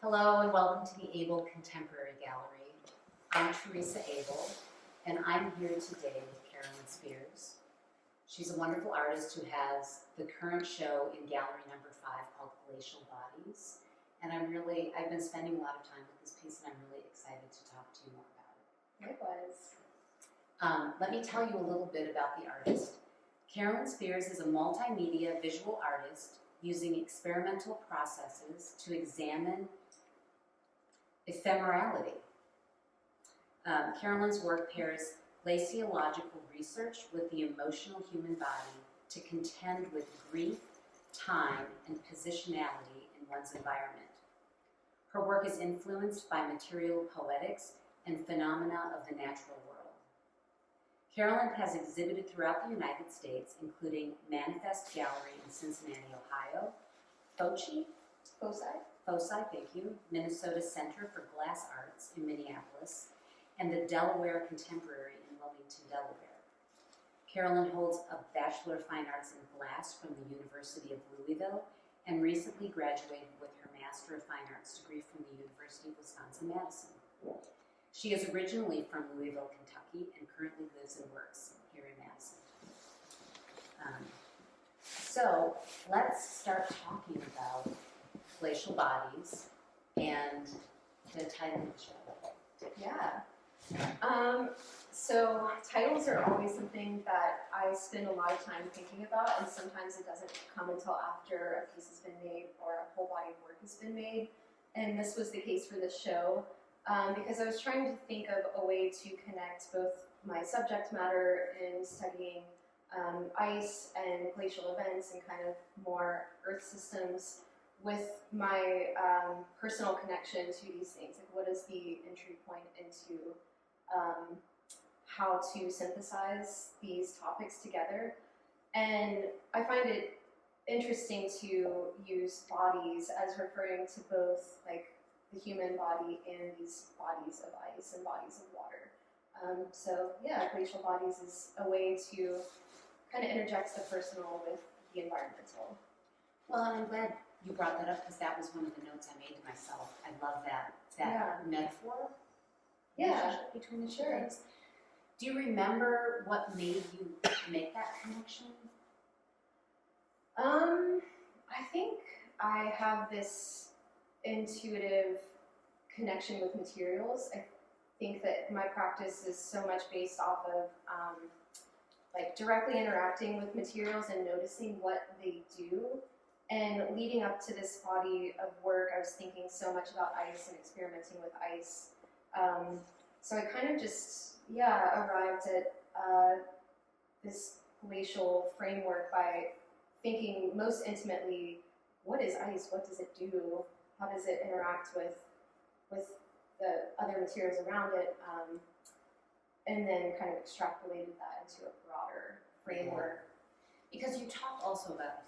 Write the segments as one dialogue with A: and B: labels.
A: Hello and welcome to the Abel Contemporary Gallery. I'm Teresa Abel and I'm here today with Carolyn Spears. She's a wonderful artist who has the current show in gallery number 5 called Glacial Bodies. And I've been spending a lot of time with this piece and I'm really excited to talk to you more about it.
B: Likewise.
A: Let me tell you a little bit about the artist. Carolyn Spears is a multimedia visual artist using experimental processes to examine ephemerality. Carolyn's work pairs glaciological research with the emotional human body to contend with grief, time, and positionality in one's environment. Her work is influenced by material poetics and phenomena of the natural world. Carolyn has exhibited throughout the United States, including Manifest Gallery in Cincinnati, Ohio, Foci, thank you, Minnesota Center for Glass Arts in Minneapolis, and the Delaware Contemporary in Wilmington, Delaware. Carolyn holds a Bachelor of Fine Arts in Glass from the University of Louisville and recently graduated with her Master of Fine Arts degree from the University of Wisconsin-Madison. She is originally from Louisville, Kentucky, and currently lives and works here in Madison. So let's start talking about Glacial Bodies and the title of the show.
B: Yeah. So titles are always something that I spend a lot of time thinking about, and sometimes it doesn't come until after a piece has been made or a whole body of work has been made. And this was the case for this show, because I was trying to think of a way to connect both my subject matter in studying ice and glacial events and kind of more earth systems with my personal connection to these things. Like, what is the entry point into how to synthesize these topics together? And I find it interesting to use bodies as referring to both like the human body and these bodies of ice and bodies of water. So yeah, Glacial Bodies is a way to kind of interject the personal with the environmental.
A: Well, and I'm glad you brought that up because that was one of the notes I made to myself. I love that metaphor relationship between the two things. Do you remember what made you make that connection?
B: I think I have this intuitive connection with materials. I think that my practice is so much based off of like directly interacting with materials and noticing what they do. And leading up to this body of work, I was thinking so much about ice and experimenting with ice. So I kind of just, arrived at this glacial framework by thinking most intimately, what is ice? What does it do? How does it interact with the other materials around it? And then kind of extrapolated that into a broader framework.
A: Because you talk also about,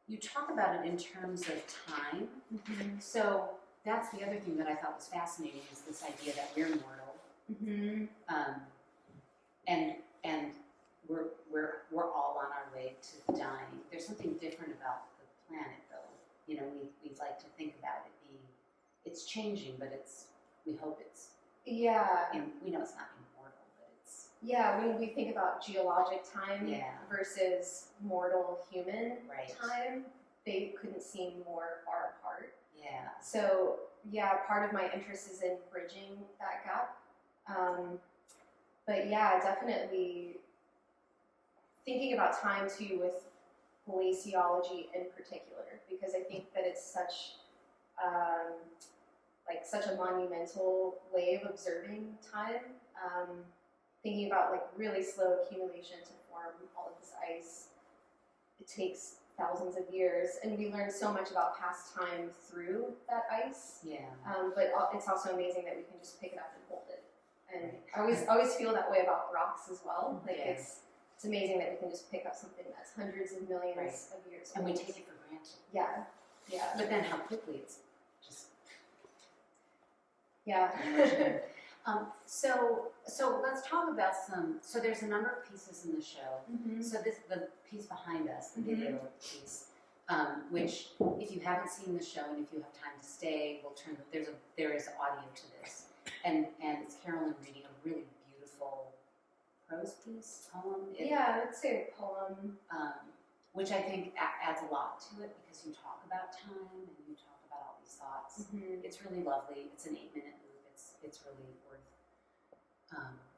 A: you talk about it in terms of time.
B: Mm-hmm.
A: So that's the other thing that I thought was fascinating is this idea that we're mortal,
B: Mm-hmm.
A: and we're all on our way to dying. There's something different about the planet, though. You know, we like to think about it being, it's changing, but we hope it's.
B: Yeah.
A: And we know it's not immortal, but it's.
B: Yeah, when we think about geologic time versus mortal human time, they couldn't seem more far apart.
A: Yeah.
B: So, part of my interest is in bridging that gap. But definitely thinking about time too with glaciology in particular, because I think that it's such a monumental way of observing time. Thinking about like really slow accumulation to form all of this ice. It takes thousands of years, and we learn so much about past time through that ice.
A: Yeah.
B: But it's also amazing that we can just pick it up and hold it. And I always feel that way about rocks as well. Like it's amazing that we can just pick up something that's hundreds of millions of years old.
A: And we take it for granted.
B: Yeah.
A: But then how quickly it's just.
B: Yeah.
A: So let's talk about some. So there's a number of pieces in the show.
B: Mm-hmm.
A: So the piece behind us, the video piece, which if you haven't seen the show and if you have time to stay, there is audio to this, and it's Carolyn reading a really beautiful prose piece, poem.
B: Yeah, I would say a poem.
A: Which I think adds a lot to it because you talk about time and you talk about all these thoughts.
B: Mm-hmm.
A: It's really lovely. It's an 8-minute loop. It's really worth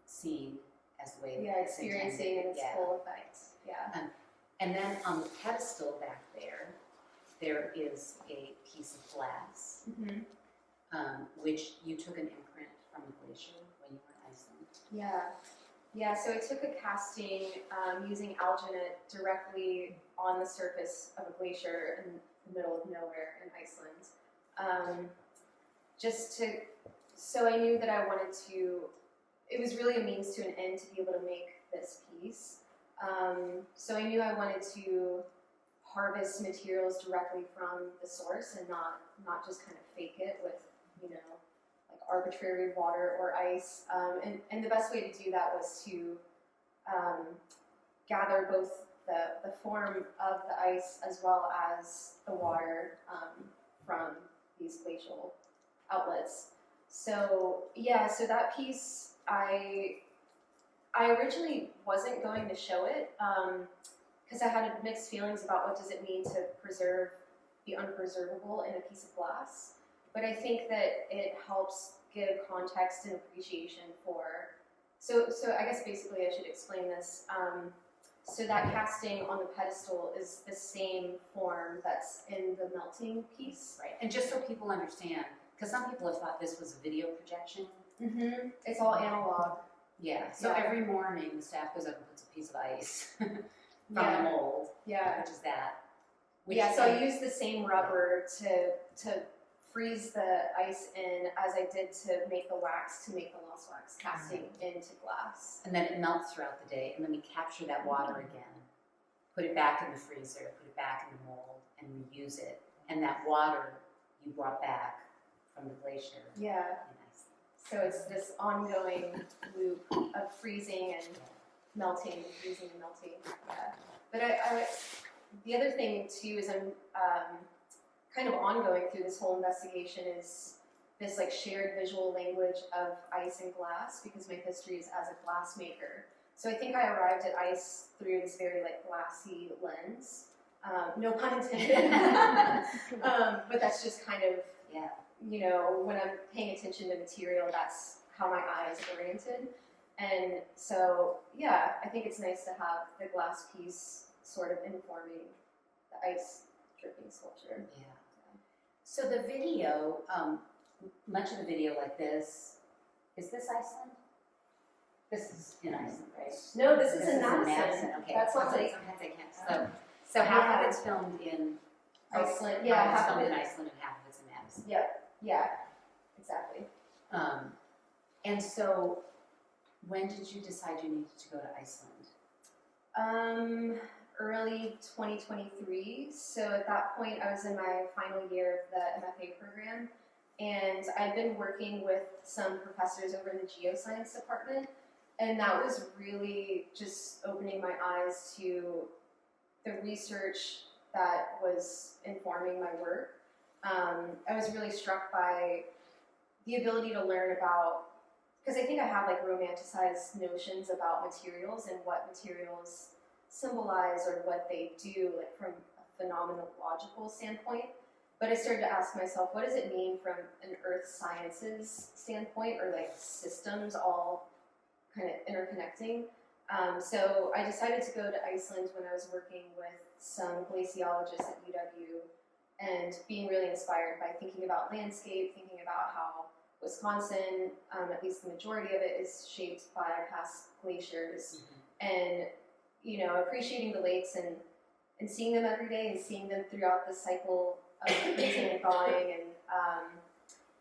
A: seeing as the way that it's
B: experiencing in its full effect. Yeah.
A: And then on the pedestal back there is a piece of glass, which you took an imprint from the glacier when you were in Iceland.
B: Yeah, so I took a casting using alginate directly on the surface of a glacier in the middle of nowhere in Iceland. So I knew that I wanted to, it was really a means to an end to be able to make this piece. So I knew I wanted to harvest materials directly from the source and not just kind of fake it with, like arbitrary water or ice. And the best way to do that was to gather both the form of the ice as well as the water from these glacial outlets. So so that piece, I originally wasn't going to show it because I had mixed feelings about what does it mean to preserve the unpreservable in a piece of glass. But I think that it helps give context and appreciation for. So I guess basically I should explain this. So that casting on the pedestal is the same form that's in the melting piece.
A: Right. And just so people understand, because some people have thought this was a video projection.
B: Mm-hmm. It's all analog.
A: Yeah. So every morning the staff goes up and puts a piece of ice from the mold.
B: Yeah.
A: Which is that.
B: So I used the same rubber to freeze the ice in as I did to make the wax, to make the lost wax casting into glass.
A: And then it melts throughout the day, and then we capture that water again, put it back in the freezer, put it back in the mold, and reuse it. And that water you brought back from the glacier.
B: Yeah. So it's this ongoing loop of freezing and melting, freezing and melting. Yeah. But the other thing too is I'm kind of ongoing through this whole investigation is this like shared visual language of ice and glass, because my history is as a glass maker. So I think I arrived at ice through this very like glassy lens. No pun intended. But that's just kind of, when I'm paying attention to material, that's how my eye is oriented. And so, I think it's nice to have the glass piece sort of informing the ice dripping sculpture.
A: Yeah. So the video, much of the video like this, is this Iceland? This is in Iceland, right?
B: No, this is in Madison.
A: Okay.
B: That's
A: sometimes I can't. So half of it's filmed in
B: Iceland.
A: Half of it's filmed in Iceland and half of it's in Madison.
B: Yeah, exactly.
A: And so, when did you decide you needed to go to Iceland?
B: Early 2023. So at that point, I was in my final year of the MFA program, and I'd been working with some professors over in the geoscience department, and that was really just opening my eyes to the research that was informing my work. I was really struck by the ability to learn about, because I think I have like romanticized notions about materials and what materials symbolize or what they do, like from a phenomenological standpoint. But I started to ask myself, what does it mean from an earth sciences standpoint, or like systems all kind of interconnecting? So I decided to go to Iceland when I was working with some glaciologists at UW, and being really inspired by thinking about landscape, thinking about how Wisconsin, at least the majority of it, is shaped by past glaciers, and appreciating the lakes and seeing them every day and seeing them throughout the cycle of freezing and thawing, and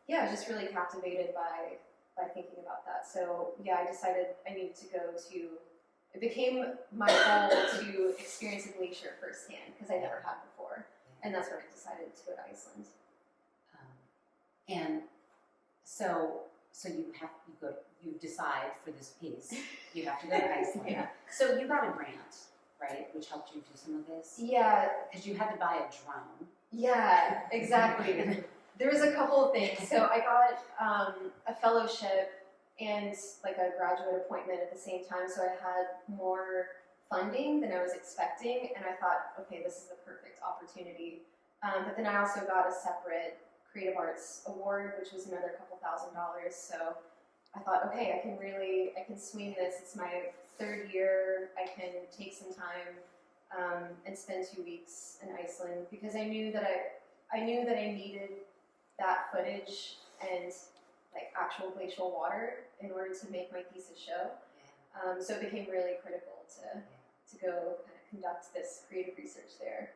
B: I was just really captivated by thinking about that. So I decided I needed to go to. It became my goal to experience a glacier firsthand, because I never had before, and that's when I decided to go to Iceland.
A: And so you decide for this piece you have to go to Iceland. So you got a grant. right? Which helped you do some of this?
B: Yeah,
A: Because you had to buy a drone.
B: yeah, exactly. There was a couple of things. So I got a fellowship and like a graduate appointment at the same time, so I had more funding than I was expecting, and I thought, okay, this is the perfect opportunity. But then I also got a separate Creative Arts Award, which was another couple $1,000. So I thought, okay, I can swing this. It's my third year. I can take some time and spend 2 weeks in Iceland, because I knew that I needed that footage and like actual glacial water in order to make my thesis show. So it became really critical to go kind of conduct this creative research there.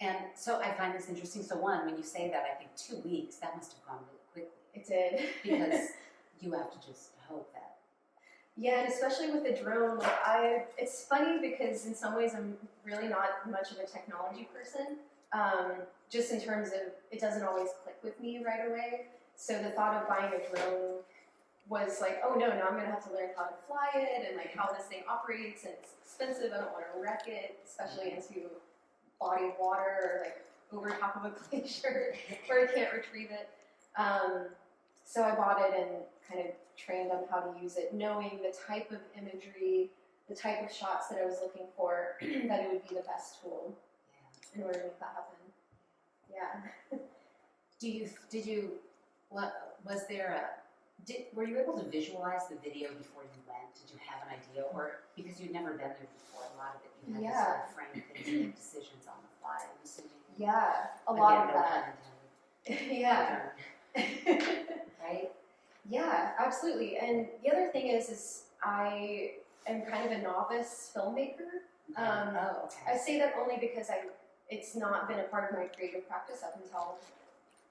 A: And so I find this interesting. So one, when you say that, I think 2 weeks, that must have gone really quickly.
B: It did.
A: Because you have to just hope that.
B: Yeah, and especially with the drone, like it's funny because in some ways I'm really not much of a technology person. Just in terms of, it doesn't always click with me right away. So the thought of buying a drone was like, oh no, now I'm gonna have to learn how to fly it and like how this thing operates, and it's expensive, I don't wanna wreck it, especially into a body of water or like over top of a glacier where I can't retrieve it. So I bought it and kind of trained on how to use it, knowing the type of imagery, the type of shots that I was looking for, that it would be the best tool in order to make that happen. Yeah.
A: Were you able to visualize the video before you went? Did you have an idea? Or because you'd never been there before, a lot of it, you had to sort of frame things and make decisions on the fly, I'm assuming.
B: Yeah, a lot of
A: no
B: that.
A: pun intended.
B: Yeah.
A: Right?
B: Yeah, absolutely. And the other thing is I am kind of a novice filmmaker.
A: Okay.
B: I say that only because it's not been a part of my creative practice up until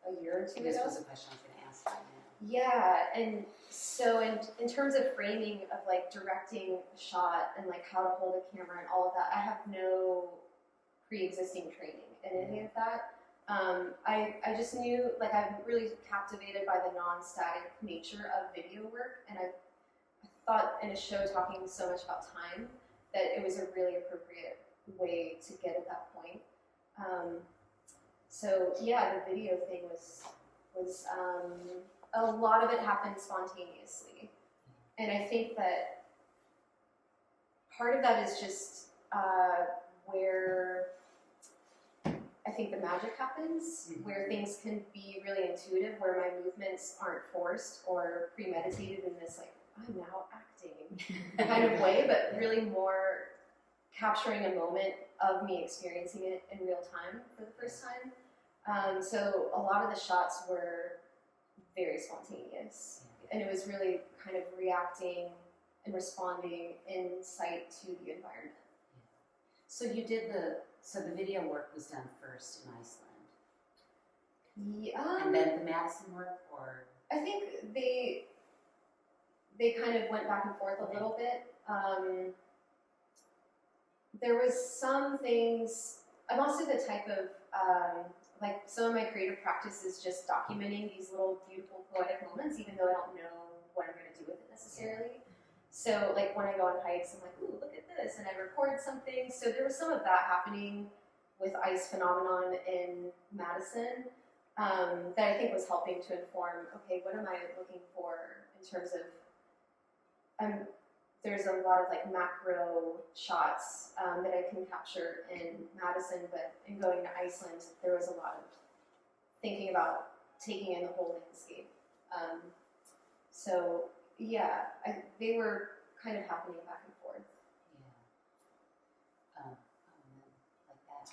B: a year or two
A: This
B: ago.
A: was a question I was going to ask right now.
B: Yeah, and so in terms of framing of like directing a shot and like how to hold a camera and all of that, I have no pre-existing training in any of that. I just knew, like, I'm really captivated by the non-static nature of video work, and I thought in a show talking so much about time that it was a really appropriate way to get at that point. So yeah, the video thing was a lot of it happened spontaneously, and I think that part of that is just where I think the magic happens, where things can be really intuitive, where my movements aren't forced or premeditated in this like, I'm now acting kind of way, but really more capturing a moment of me experiencing it in real time for the first time. So a lot of the shots were very spontaneous, and it was really kind of reacting and responding in sight to the environment.
A: So you did so the video work was done first in Iceland?
B: Yeah.
A: And then the Madison work, or?
B: I think they kind of went back and forth a little bit. There was some things, I'm also the type of, like some of my creative practice is just documenting these little beautiful poetic moments, even though I don't know what I'm going to do with it necessarily. So like when I go on hikes, I'm like, ooh, look at this, and I record something. So there was some of that happening with ice phenomenon in Madison that I think was helping to inform, okay, what am I looking for in terms of, there's a lot of like macro shots that I can capture in Madison, but in going to Iceland, there was a lot of thinking about taking in the whole landscape. So yeah, they were kind of happening back and forth.
A: Yeah. Like that.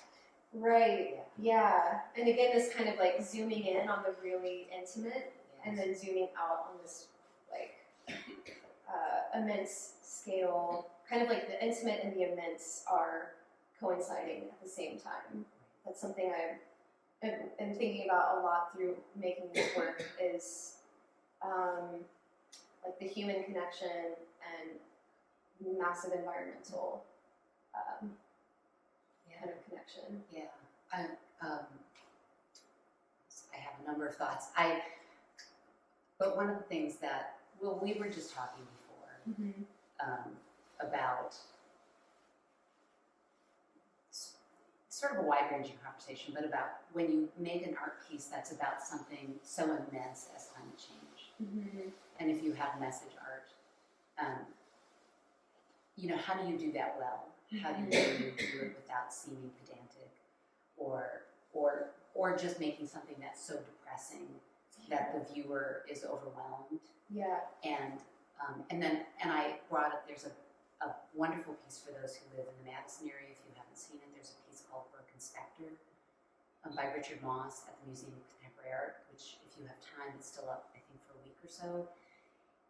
B: Right, yeah. And again, this kind of like zooming in on the really intimate, and then zooming out on this like immense scale, kind of like the intimate and the immense are coinciding at the same time. That's something I am thinking about a lot through making this work is like the human connection and massive environmental kind of connection.
A: Yeah. I have a number of thoughts. But one of the things that, well, we were just talking before about sort of a wide-ranging conversation, but about when you make an art piece that's about something so immense as climate change, and if you have message art, you know, how do you do that well? How do you do it without seeming pedantic, or just making something that's so depressing that the viewer is overwhelmed?
B: Yeah.
A: And I brought up, there's a wonderful piece for those who live in the Madison area. If you haven't seen it, there's a piece called Broken Spectre by Richard Moss at the Museum of Contemporary Art, which, if you have time, it's still up, I think, for a week or so.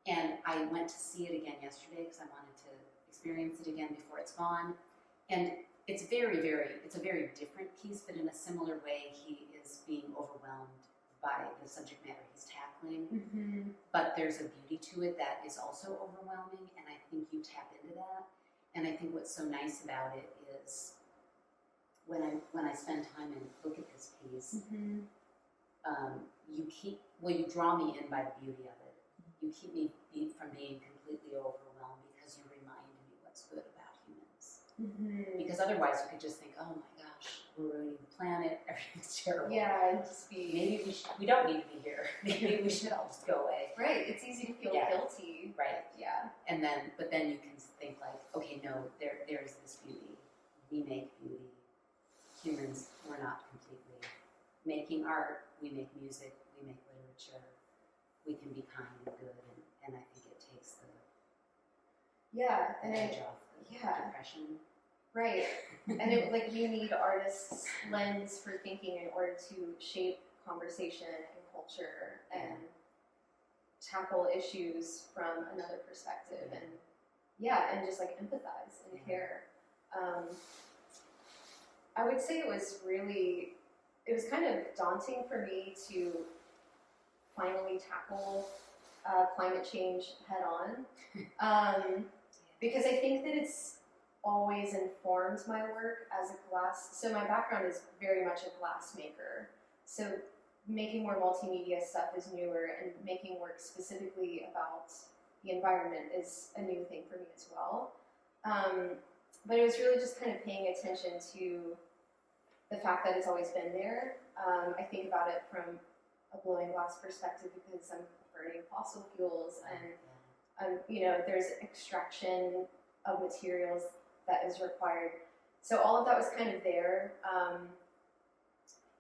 A: And I went to see it again yesterday because I wanted to experience it again before it's gone. And it's a very different piece, but in a similar way, he is being overwhelmed by the subject matter he's tackling. But there's a beauty to it that is also overwhelming, and I think you tap into that. And I think what's so nice about it is when I spend time and look at this piece, you draw me in by the beauty of it. You keep me from being completely overwhelmed because you remind me what's good about humans. Because otherwise you could just think, oh my gosh, we're ruining the planet, everything's terrible.
B: Yeah, and just be...
A: Maybe we don't need to be here. Maybe we should all just go away.
B: Right, it's easy to feel guilty.
A: Right.
B: Yeah.
A: But then you can think like, okay, no, there's this beauty. We make beauty. Humans, we're not completely making art. We make music. We make literature. We can be kind and good, and I think it takes the edge off the depression.
B: Right. And it like we need artists' lens for thinking in order to shape conversation and culture and tackle issues from another perspective and just like empathize and care. I would say it was kind of daunting for me to finally tackle climate change head on, because I think that it's always informed my work as a so my background is very much a glass maker, so making more multimedia stuff is newer, and making work specifically about the environment is a new thing for me as well. But it was really just kind of paying attention to the fact that it's always been there. I think about it from a blowing glass perspective because I'm burning fossil fuels, and there's extraction of materials that is required. So all of that was kind of there,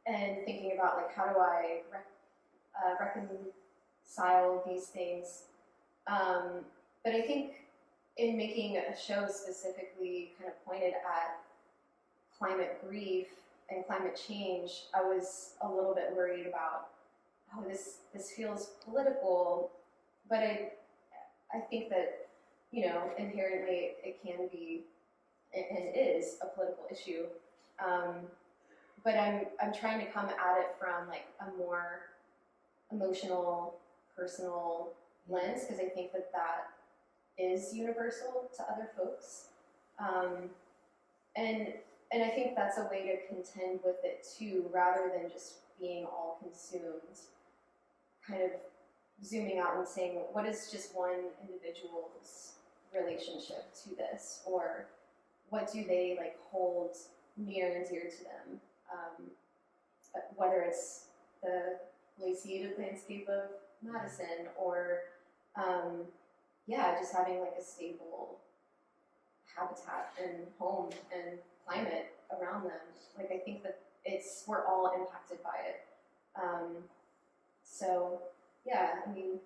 B: and thinking about like how do I reconcile these things. But I think in making a show specifically kind of pointed at climate grief and climate change, I was a little bit worried about, this feels political, but I think that, inherently it can be and is a political issue. But I'm trying to come at it from like a more emotional, personal lens, because I think that is universal to other folks. And I think that's a way to contend with it too, rather than just being all consumed, kind of zooming out and saying, what is just one individual's relationship to this, or what do they like hold near and dear to them, whether it's the glaciated landscape of Madison, or just having like a stable habitat and home and climate around them. Like I think that we're all impacted by it. So yeah, I mean,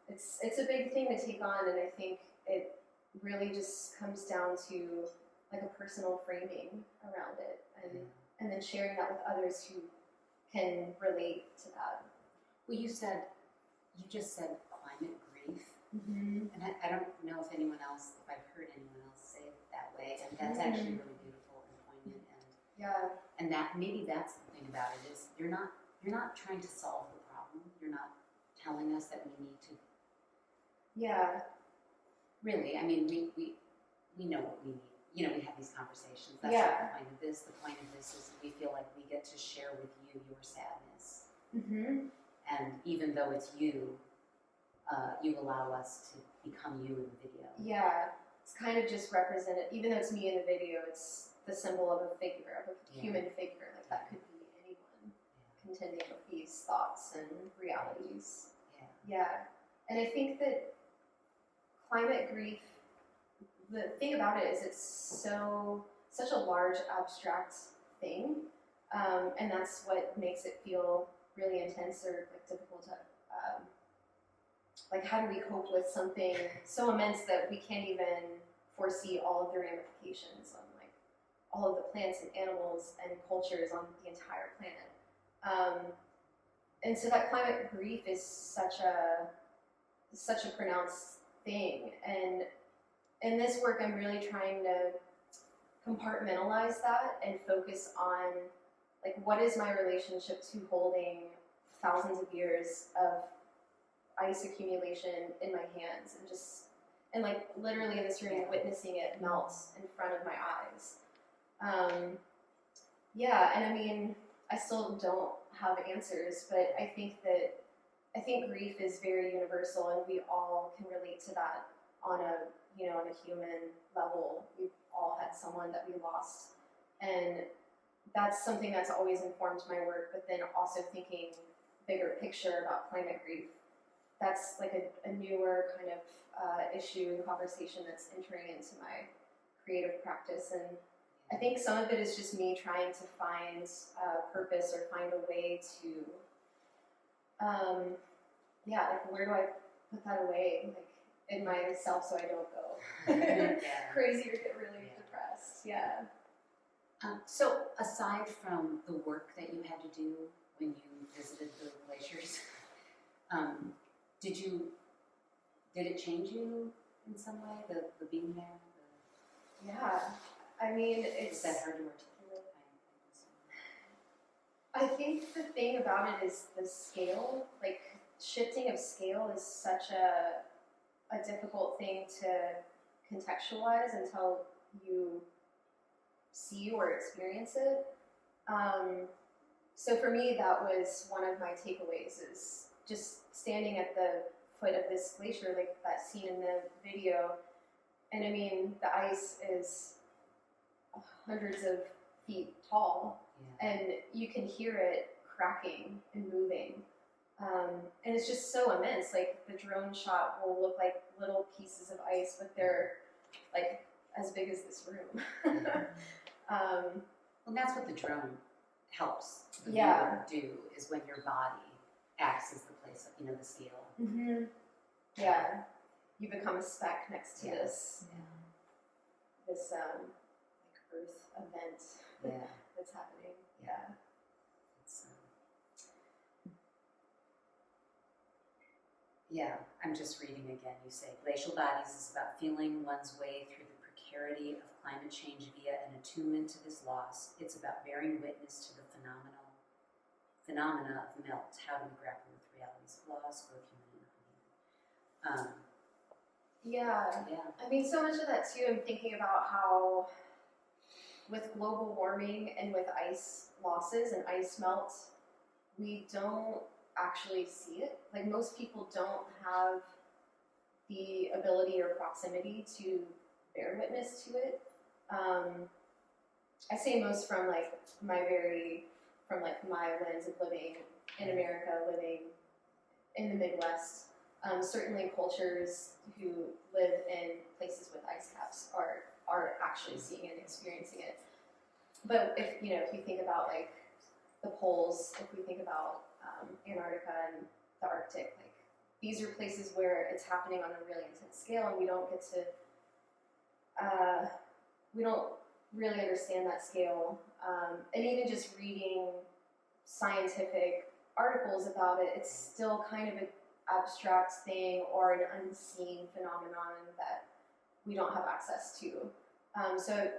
B: it's a big thing to take on, and I think it really just comes down to like a personal framing around it, and then sharing that with others who can relate to that.
A: Well, you just said climate grief, and I don't know if I've heard anyone else say it that way, and that's actually really beautiful and poignant, and that maybe that's the thing about it is you're not trying to solve the problem. You're not telling us that we need to. Yeah. Really, I mean, we know what we need. We have these conversations. That's not the point of this. The point of this is we feel like we get to share with you your sadness. And even though it's you, you allow us to become you in the video. Yeah, it's kind of just represented. Even though it's me in the video, it's
B: the symbol of a figure, of a
A: Yeah.
B: human figure. Like that could be anyone contending with these thoughts and realities. Yeah. And I think that climate grief, the thing about it is it's such a large abstract thing, and that's what makes it feel really intense or like difficult to like how do we cope with something so immense that we can't even foresee all of the ramifications on like all of the plants and animals and cultures on the entire planet. And so that climate grief is such a pronounced thing. And in this work, I'm really trying to compartmentalize that and focus on like what is my relationship to holding thousands of years of ice accumulation in my hands and like literally in this room witnessing it melt in front of my eyes. And I mean, I still don't have answers, but I think grief is very universal, and we all can relate to that on a human level. We've all had someone that we lost, and that's something that's always informed my work. But then also thinking bigger picture about climate grief, that's like a newer kind of issue and conversation that's entering into my creative practice. And I think some of it is just me trying to find purpose or find a way to, like where do I put that away, like in myself, so I don't go crazy or get really depressed. Yeah.
A: So aside from the work that you had to do when you visited the glaciers, did it change you in some way, the being there?
B: Yeah. I mean,
A: Is that hard to articulate?
B: I think the thing about it is the scale. Like, shifting of scale is such a difficult thing to contextualize until you see or experience it. So for me, that was one of my takeaways, is just standing at the foot of this glacier, like that scene in the video. And I mean, the ice is hundreds of feet tall, and you can hear it cracking and moving. And it's just so immense. Like, the drone shot will look like little pieces of ice, but they're like as big as this room.
A: Well, that's what the drone helps the
B: Yeah.
A: viewer do, is when your body acts as the place of, the scale.
B: Mm-hmm. Yeah, you become a speck next to this like Earth event that's happening. Yeah.
A: It's, I'm just reading again. You say, Glacial Bodies is about feeling one's way through the precarity of climate change via an attunement to this loss. It's about bearing witness to the phenomena of melt. How do we grapple with realities of loss, both human and human?
B: I mean, so much of that too, I'm thinking about how with global warming and with ice losses and ice melt, we don't actually see it. Like, most people don't have the ability or proximity to bear witness to it. I say most from my lens of living in America, living in the Midwest. Certainly cultures who live in places with ice caps are actually seeing and experiencing it. But if you think about like the poles, if we think about Antarctica and the Arctic, like, these are places where it's happening on a really intense scale, and we don't get to we don't really understand that scale. And even just reading scientific articles about it, it's still kind of an abstract thing or an unseen phenomenon that we don't have access to. So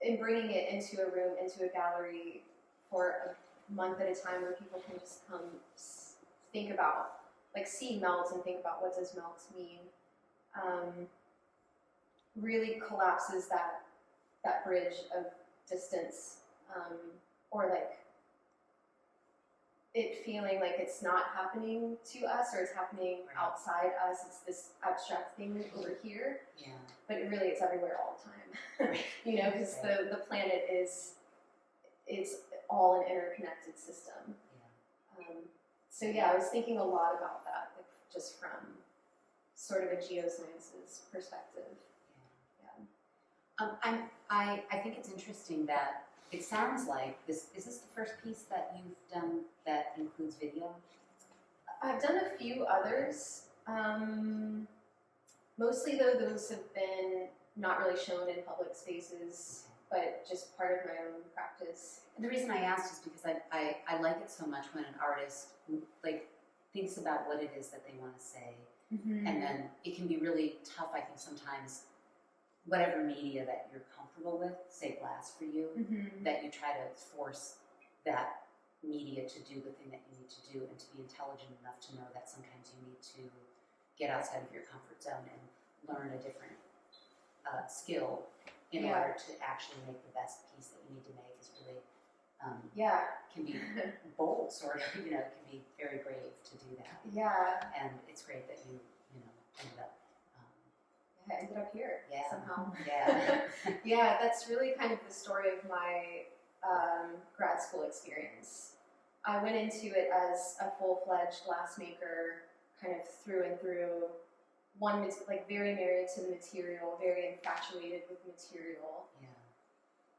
B: in bringing it into a room, into a gallery for a month at a time, where people can just come think about, like, see melt and think about what does melt mean, really collapses that bridge of distance, or like it feeling like it's not happening to us or it's happening
A: Right.
B: outside us. It's this abstract thing over here,
A: Yeah.
B: but it really it's everywhere all the time.
A: Right.
B: You know, because
A: Right.
B: the planet is it's all an interconnected system.
A: Yeah.
B: So yeah, I was thinking a lot about that, like, just from sort of a geosciences perspective.
A: I think it's interesting that it sounds like this. Is this the first piece that you've done that includes video?
B: I've done a few others. Mostly though, those have been not really shown in public spaces, but just part of my own practice.
A: And the reason I asked is because I like it so much when an artist like thinks about what it is that they want to say, and then it can be really tough. I think sometimes, whatever media that you're comfortable with, say glass for you, that you try to force that media to do the thing that you need to do and to be intelligent enough to know that sometimes you need to get outside of your comfort zone and learn a different skill in order to actually make the best piece that you need to make is really can be bold, sort of, you know, it can be very brave to do that.
B: Yeah.
A: And it's great that you ended up
B: I ended up here somehow.
A: Yeah.
B: Yeah, that's really kind of the story of my grad school experience. I went into it as a full-fledged glassmaker, kind of through and through. Like very married to the material, very infatuated with material.
A: Yeah.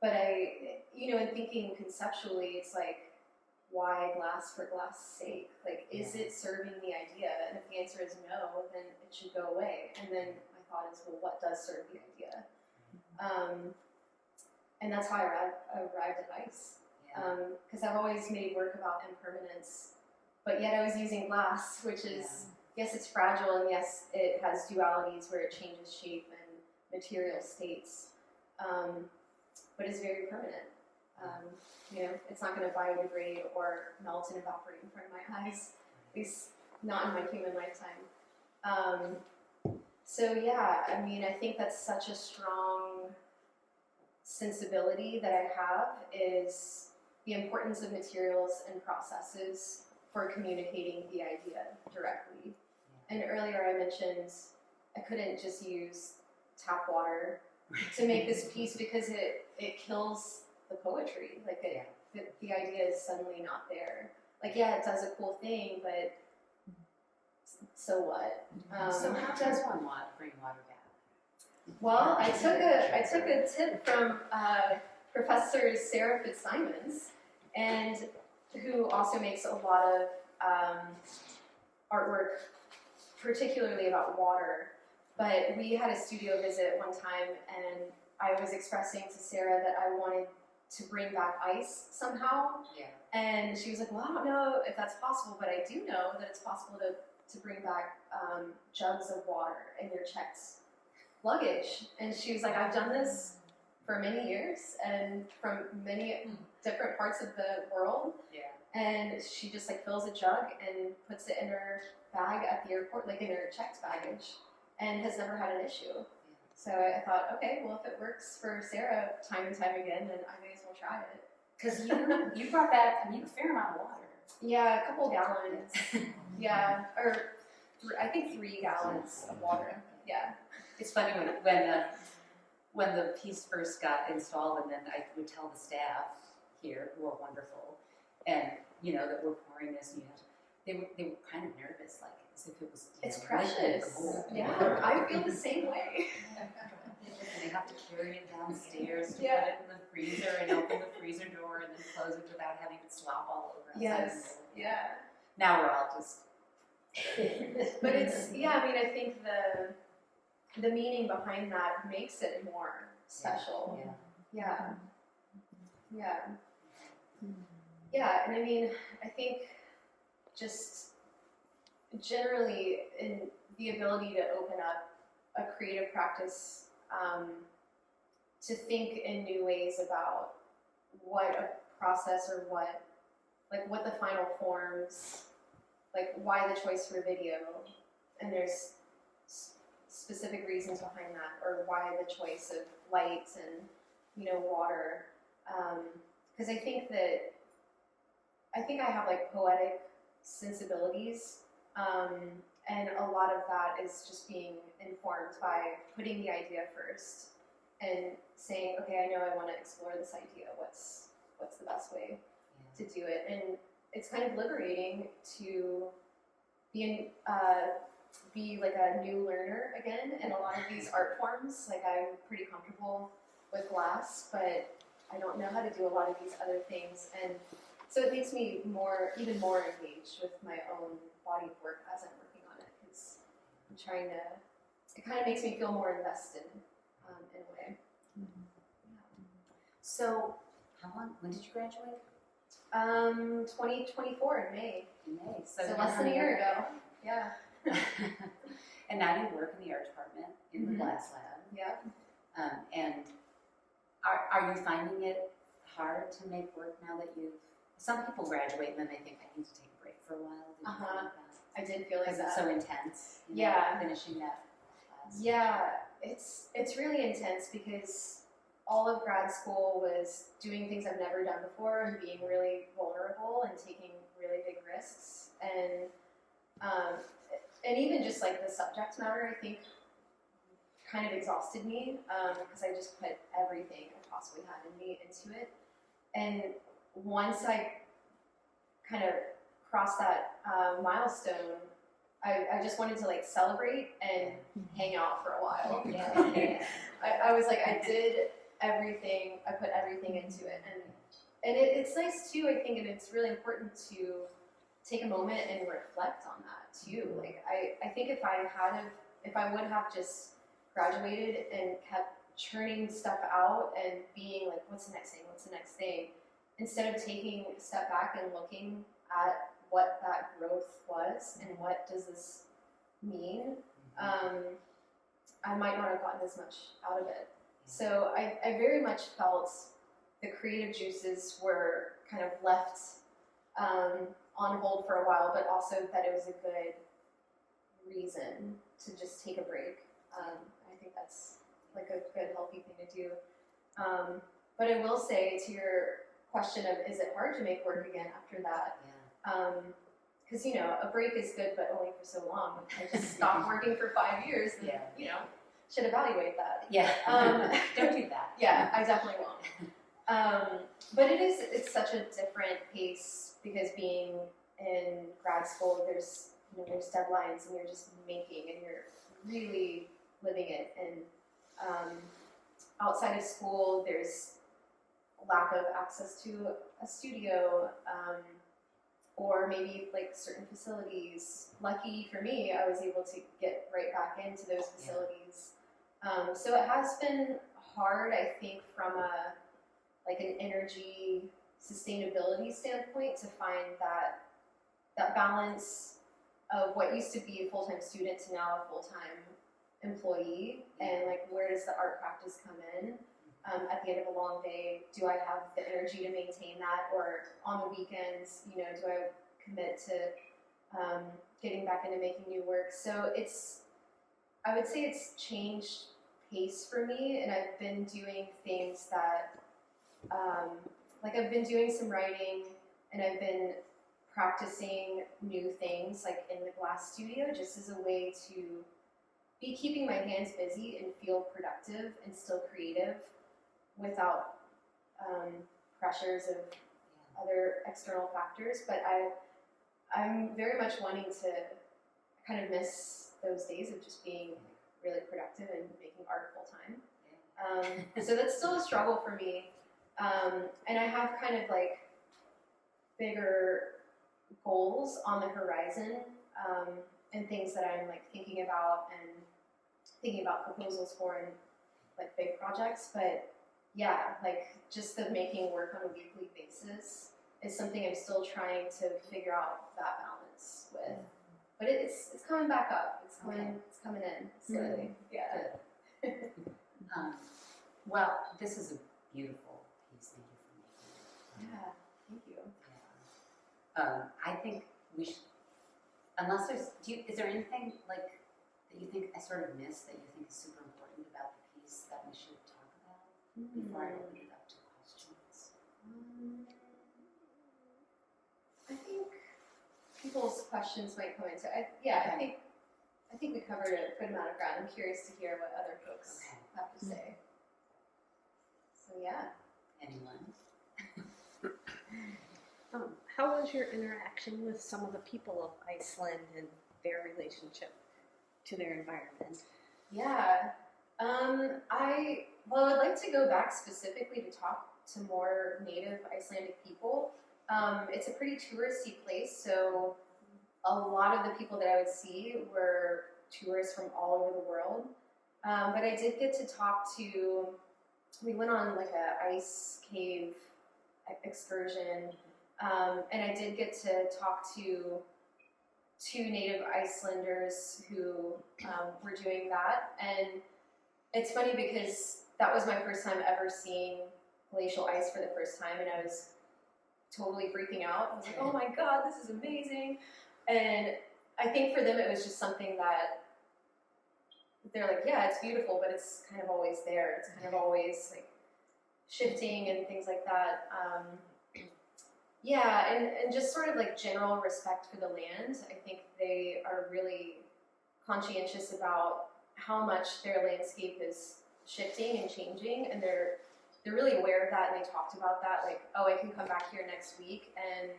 B: But in thinking conceptually, it's like, why glass for glass sake? Like, is it serving the idea? And if the answer is no, then it should go away. And then my thought is, well, what does serve the idea? And that's how I arrived at ice. Because I've always made work about impermanence, but yet I was using glass, which is, yes, it's fragile, and yes, it has dualities where it changes shape and material states, but it's very permanent. It's not going to biodegrade or melt and evaporate in front of my eyes, at least not in my human lifetime. So yeah, I mean, I think that's such a strong sensibility that I have, is the importance of materials and processes for communicating the idea directly. And earlier I mentioned I couldn't just use tap water to make this piece because it kills the poetry. Like the idea is suddenly not there. Like, yeah, it does a cool thing, but so what?
A: So how does one bring water back?
B: Well, I took a tip from Professor Sarah Fitzsimons, and who also makes a lot of artwork, particularly about water. But we had a studio visit one time, and I was expressing to Sarah that I wanted to bring back ice somehow.
A: Yeah.
B: And she was like, well, I don't know if that's possible, but I do know that it's possible to bring back jugs of water in your checked luggage. And she was like, I've done this for many years and from many different parts of the world.
A: Yeah.
B: And she just like fills a jug and puts it in her bag at the airport, like in her checked baggage, and has never had an issue. So I thought, okay, well, if it works for Sarah time and time again, then I may as well try it.
A: Because you brought back a fair amount of water.
B: Yeah, a couple gallons. Yeah, or I think 3 gallons of water. Yeah.
A: It's funny when the piece first got installed, and then I would tell the staff here, who are wonderful, and that we're pouring this, and they were kind of nervous, like as if it was.
B: It's precious. Yeah, I feel the same way.
A: They have to carry it downstairs to put
B: Yeah.
A: it in the freezer and open the freezer door and then close it without having it slop all over.
B: Yes. Yeah.
A: Now we're all just.
B: But it's I think the meaning behind that makes it more special.
A: Yeah.
B: Yeah. Yeah, and I mean, I think just generally in the ability to open up a creative practice, to think in new ways about what a process or what the final forms, like why the choice for video, and there's specific reasons behind that, or why the choice of light and water, because I think that I think I have like poetic sensibilities, and a lot of that is just being informed by putting the idea first and saying, okay, I know I want to explore this idea. What's the best way to do it? And it's kind of liberating to be like a new learner again in a lot of these art forms. Like, I'm pretty comfortable with glass, but I don't know how to do a lot of these other things, and so it makes me even more engaged with my own body of work as I'm working on it, because I'm trying to. It kind of makes me feel more invested in a way.
A: So, when did you graduate?
B: 2024 in May.
A: In May.
B: So less than a year ago. Yeah.
A: And now you work in the art department in the glass lab.
B: Yeah.
A: And are you finding it hard to make work now that you've? Some people graduate and then they think, I need to take a break for a while. Did you feel like that?
B: I did feel like
A: Because
B: that.
A: it's so intense.
B: Yeah.
A: Finishing that class.
B: Yeah, it's really intense because all of grad school was doing things I've never done before and being really vulnerable and taking really big risks, and even just like the subject matter, I think, kind of exhausted me because I just put everything I possibly had in me into it. And once I kind of crossed that milestone, I just wanted to like celebrate and hang out for a while.
A: Yeah.
B: I was like, I did everything, I put everything into it, and it's nice too, I think, and it's really important to take a moment and reflect on that too. Like, I think if I would have just graduated and kept churning stuff out and being like, what's the next thing, instead of taking a step back and looking at what that growth was and what does this mean, I might not have gotten as much out of it. So I very much felt the creative juices were kind of left on hold for a while, but also that it was a good reason to just take a break. I think that's like a good, healthy thing to do. But I will say, to your question of, is it hard to make work again after that? Because, a break is good, but only for so long. I just stopped working for 5 years and, should evaluate that.
A: Yeah. Don't do that.
B: Yeah, I definitely won't. But it's such a different pace, because being in grad school, there's deadlines and you're just making and you're really living it. And outside of school, there's lack of access to a studio, or maybe like certain facilities. Lucky for me, I was able to get right back into those facilities. So it has been hard, I think, from an energy sustainability standpoint, to find that balance of what used to be a full-time student to now a full-time employee, and like, where does the art practice come in? At the end of a long day, do I have the energy to maintain that? Or on the weekends, do I commit to getting back into making new work? So I would say it's changed pace for me, and I've been doing things that, I've been doing some writing, and I've been practicing new things, like in the glass studio, just as a way to be keeping my hands busy and feel productive and still creative, without pressures of other external factors. But I'm very much wanting to kind of miss those days of just being really productive and making art full time. So that's still a struggle for me. And I have kind of like bigger goals on the horizon, and things that I'm like thinking about proposals for, and like big projects. But yeah, like just the making work on a weekly basis is something I'm still trying to figure out that balance with. But it's coming back up. It's coming in slowly. Yeah.
A: Well, this is a beautiful piece. Thank you for making it.
B: Yeah. Thank you.
A: Yeah. I think we should. Unless is there anything like that you think I sort of missed that you think is super important about the piece that we should talk about before I open it up to questions?
B: people's questions might come into. I think we covered a good amount of ground. I'm curious to hear what other folks have to say. So yeah.
A: Anyone?
C: How was your interaction with some of the people of Iceland and their relationship to their environment?
B: Yeah. I would like to go back specifically to talk to more native Icelandic people. It's a pretty touristy place, so a lot of the people that I would see were tourists from all over the world. But I did get to talk to, we went on like a ice cave excursion, and I did get to talk to two native Icelanders who were doing that. And it's funny because that was my first time ever seeing glacial ice for the first time, and I was totally freaking out. I was like, oh my God, this is amazing. And I think for them it was just something that they're like, yeah, it's beautiful, but it's kind of always there. It's kind of always like shifting and things like that. Yeah, and just sort of like general respect for the land. I think they are really conscientious about how much their landscape is shifting and changing, and they're really aware of that, and they talked about that, like, oh, I can come back here next week and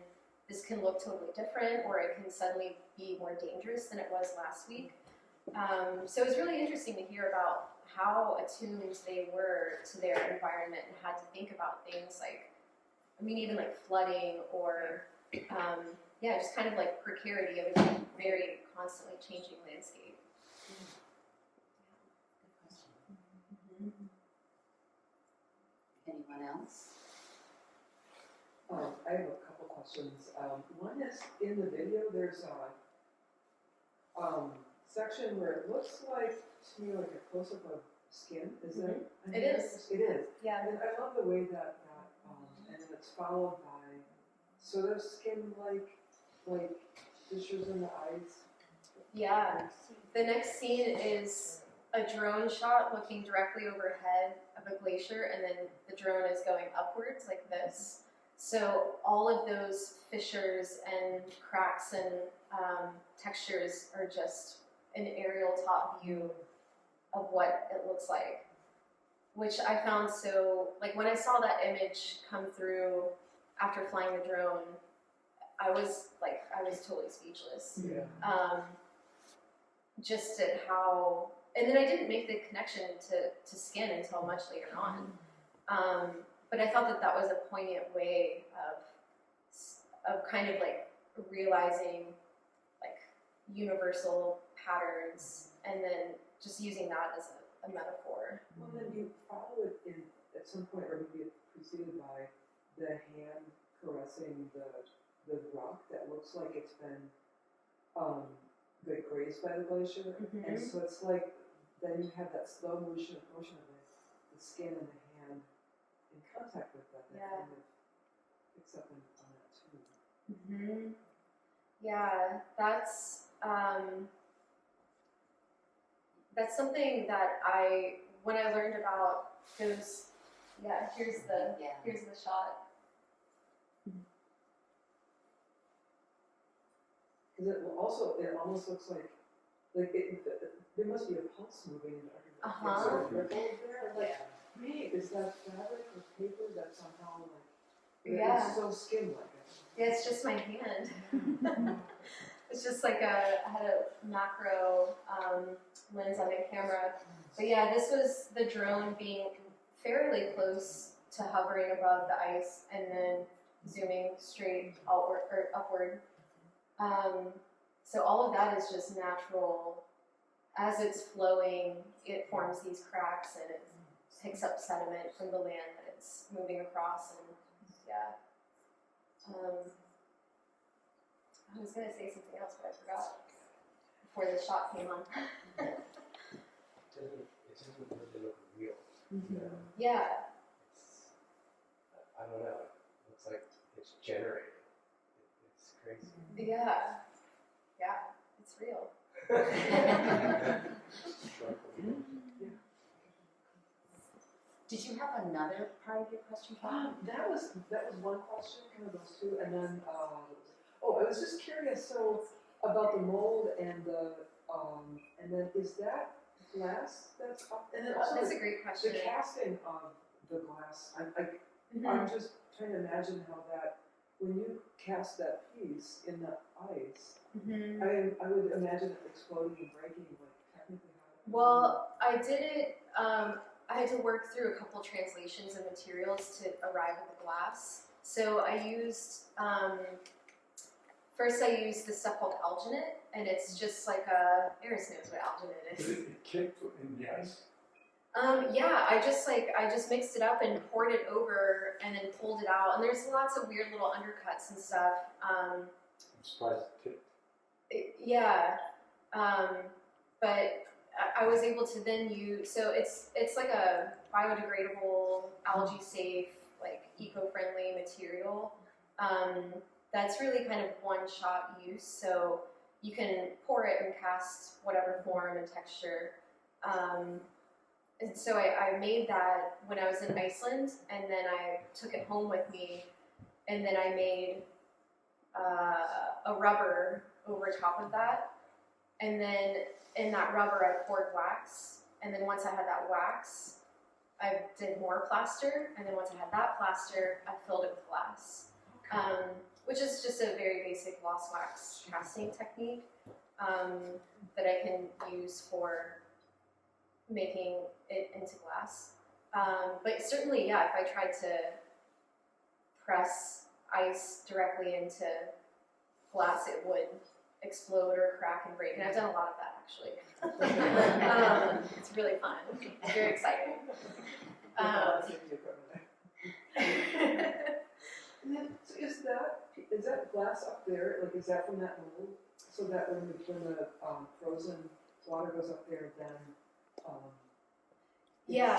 B: this can look totally different, or it can suddenly be more dangerous than it was last week. So it was really interesting to hear about how attuned they were to their environment and had to think about things like, I mean, even like flooding or, yeah, just kind of like precarity of a very constantly changing landscape.
A: Good question. Anyone else?
D: I have a couple questions. One is, in the video, there's a section where it looks like, to me, like a close-up of skin. Is that?
B: It is.
D: It is.
B: Yeah.
D: And I love the way that and then it's followed by sort of skin-like, like fissures in the ice.
B: Yeah. The next scene is a drone shot looking directly overhead of a glacier, and then the drone is going upwards like this. So all of those fissures and cracks and textures are just an aerial top view of what it looks like, which I found so, like when I saw that image come through after flying the drone, I was totally speechless.
D: Yeah.
B: Just at how, and then I didn't make the connection to skin until much later on. But I felt that was a poignant way of kind of like realizing like universal patterns, and then just using that as a metaphor.
D: Well, then you follow it in at some point, or maybe it's preceded by the hand caressing the rock that looks like it's been grazed by the glacier, and so it's like then you have that slow motion of the skin and the hand in contact with that.
B: Yeah.
D: Kind of picks up on that too.
B: Yeah, that's something that when I learned about those, yeah, here's the shot.
D: Because it almost looks like there must be a pulse moving in there. Sort of ripples there. Like, wait, is that fabric or paper that somehow it's so skin-like?
B: Yeah, it's just my hand. It's just like I had a macro lens on my camera. But yeah, this was the drone being fairly close to hovering above the ice and then zooming straight outward or upward. So all of that is just natural. As it's flowing, it forms these cracks and it picks up sediment from the land that it's moving across, and yeah. I was going to say something else, but I forgot before the shot came on.
E: It doesn't really look real.
B: Yeah.
E: I don't know. It looks like it's generated. It's crazy.
B: Yeah. Yeah. It's real.
A: Did you have another part of your question, Carolyn?
D: That was one question, kind of those two, and then Oh, I was just curious, so about the mold and then is that glass that's up? And then also
B: That's a great
D: the
B: question.
D: casting of the glass,
B: Mhm.
D: I'm just trying to imagine how that, when you cast that piece in the ice,
B: Mhm.
D: I would imagine it exploding and breaking, like technically how.
B: Well, I did it. I had to work through a couple translations of materials to arrive at the glass. So I used first I used this stuff called alginate, and it's just like a Eris knows what alginate is.
F: It kicked in the ice.
B: Yeah, I just mixed it up and poured it over, and then pulled it out. And there's lots of weird little undercuts and stuff.
F: I'm surprised it kicked.
B: Yeah, but I was able to then use, so it's like a biodegradable, algae safe, like eco-friendly material. That's really kind of one-shot use, so you can pour it and cast whatever form and texture. And so I made that when I was in Iceland, and then I took it home with me, and then I made a rubber over top of that, and then in that rubber I poured wax, and then once I had that wax, I did more plaster, and then once I had that plaster, I filled it with glass, which is just a very basic gloss wax casting technique that I can use for making it into glass. But certainly, yeah, if I tried to press ice directly into glass, it would explode or crack and break. And I've done a lot of that, actually. It's really fun. It's very exciting.
D: And then, so is that glass up there, like, is that from that mold? So that when the frozen water goes up there, then,
B: Yeah.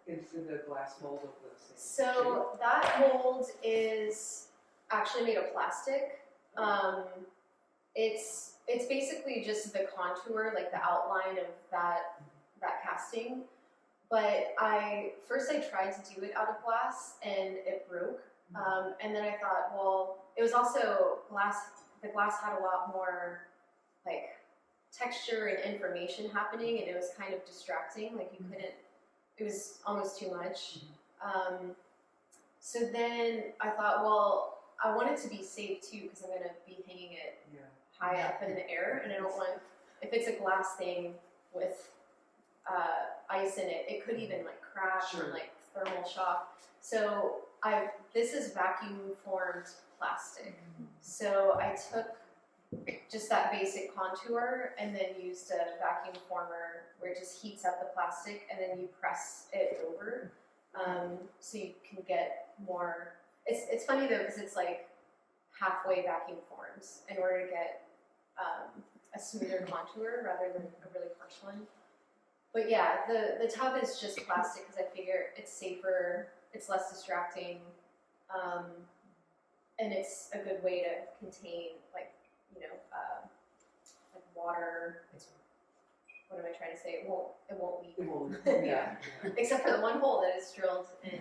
D: Into the glass mold of the same shape?
B: So that mold is actually made of plastic. It's basically just the contour, like the outline of that casting. But I tried to do it out of glass and it broke. And then I thought, well, it was also glass. The glass had a lot more like texture and information happening, and it was kind of distracting. Like you couldn't. It was almost too much. So then I thought, well, I want it to be safe too because I'm going to be hanging it high up in the air, and I don't want, if it's a glass thing with ice in it, it could even like crash or like thermal shock. So this is vacuum formed plastic. So I took just that basic contour and then used a vacuum former where it just heats up the plastic and then you press it over, so you can get more. It's funny though because it's like halfway vacuum forms in order to get a smoother contour rather than a really harsh one. But yeah, the tub is just plastic because I figure it's safer, it's less distracting, and it's a good way to contain like water. What am I trying to say? It won't leak.
D: It won't.
B: Yeah. Except for the one hole that is drilled in.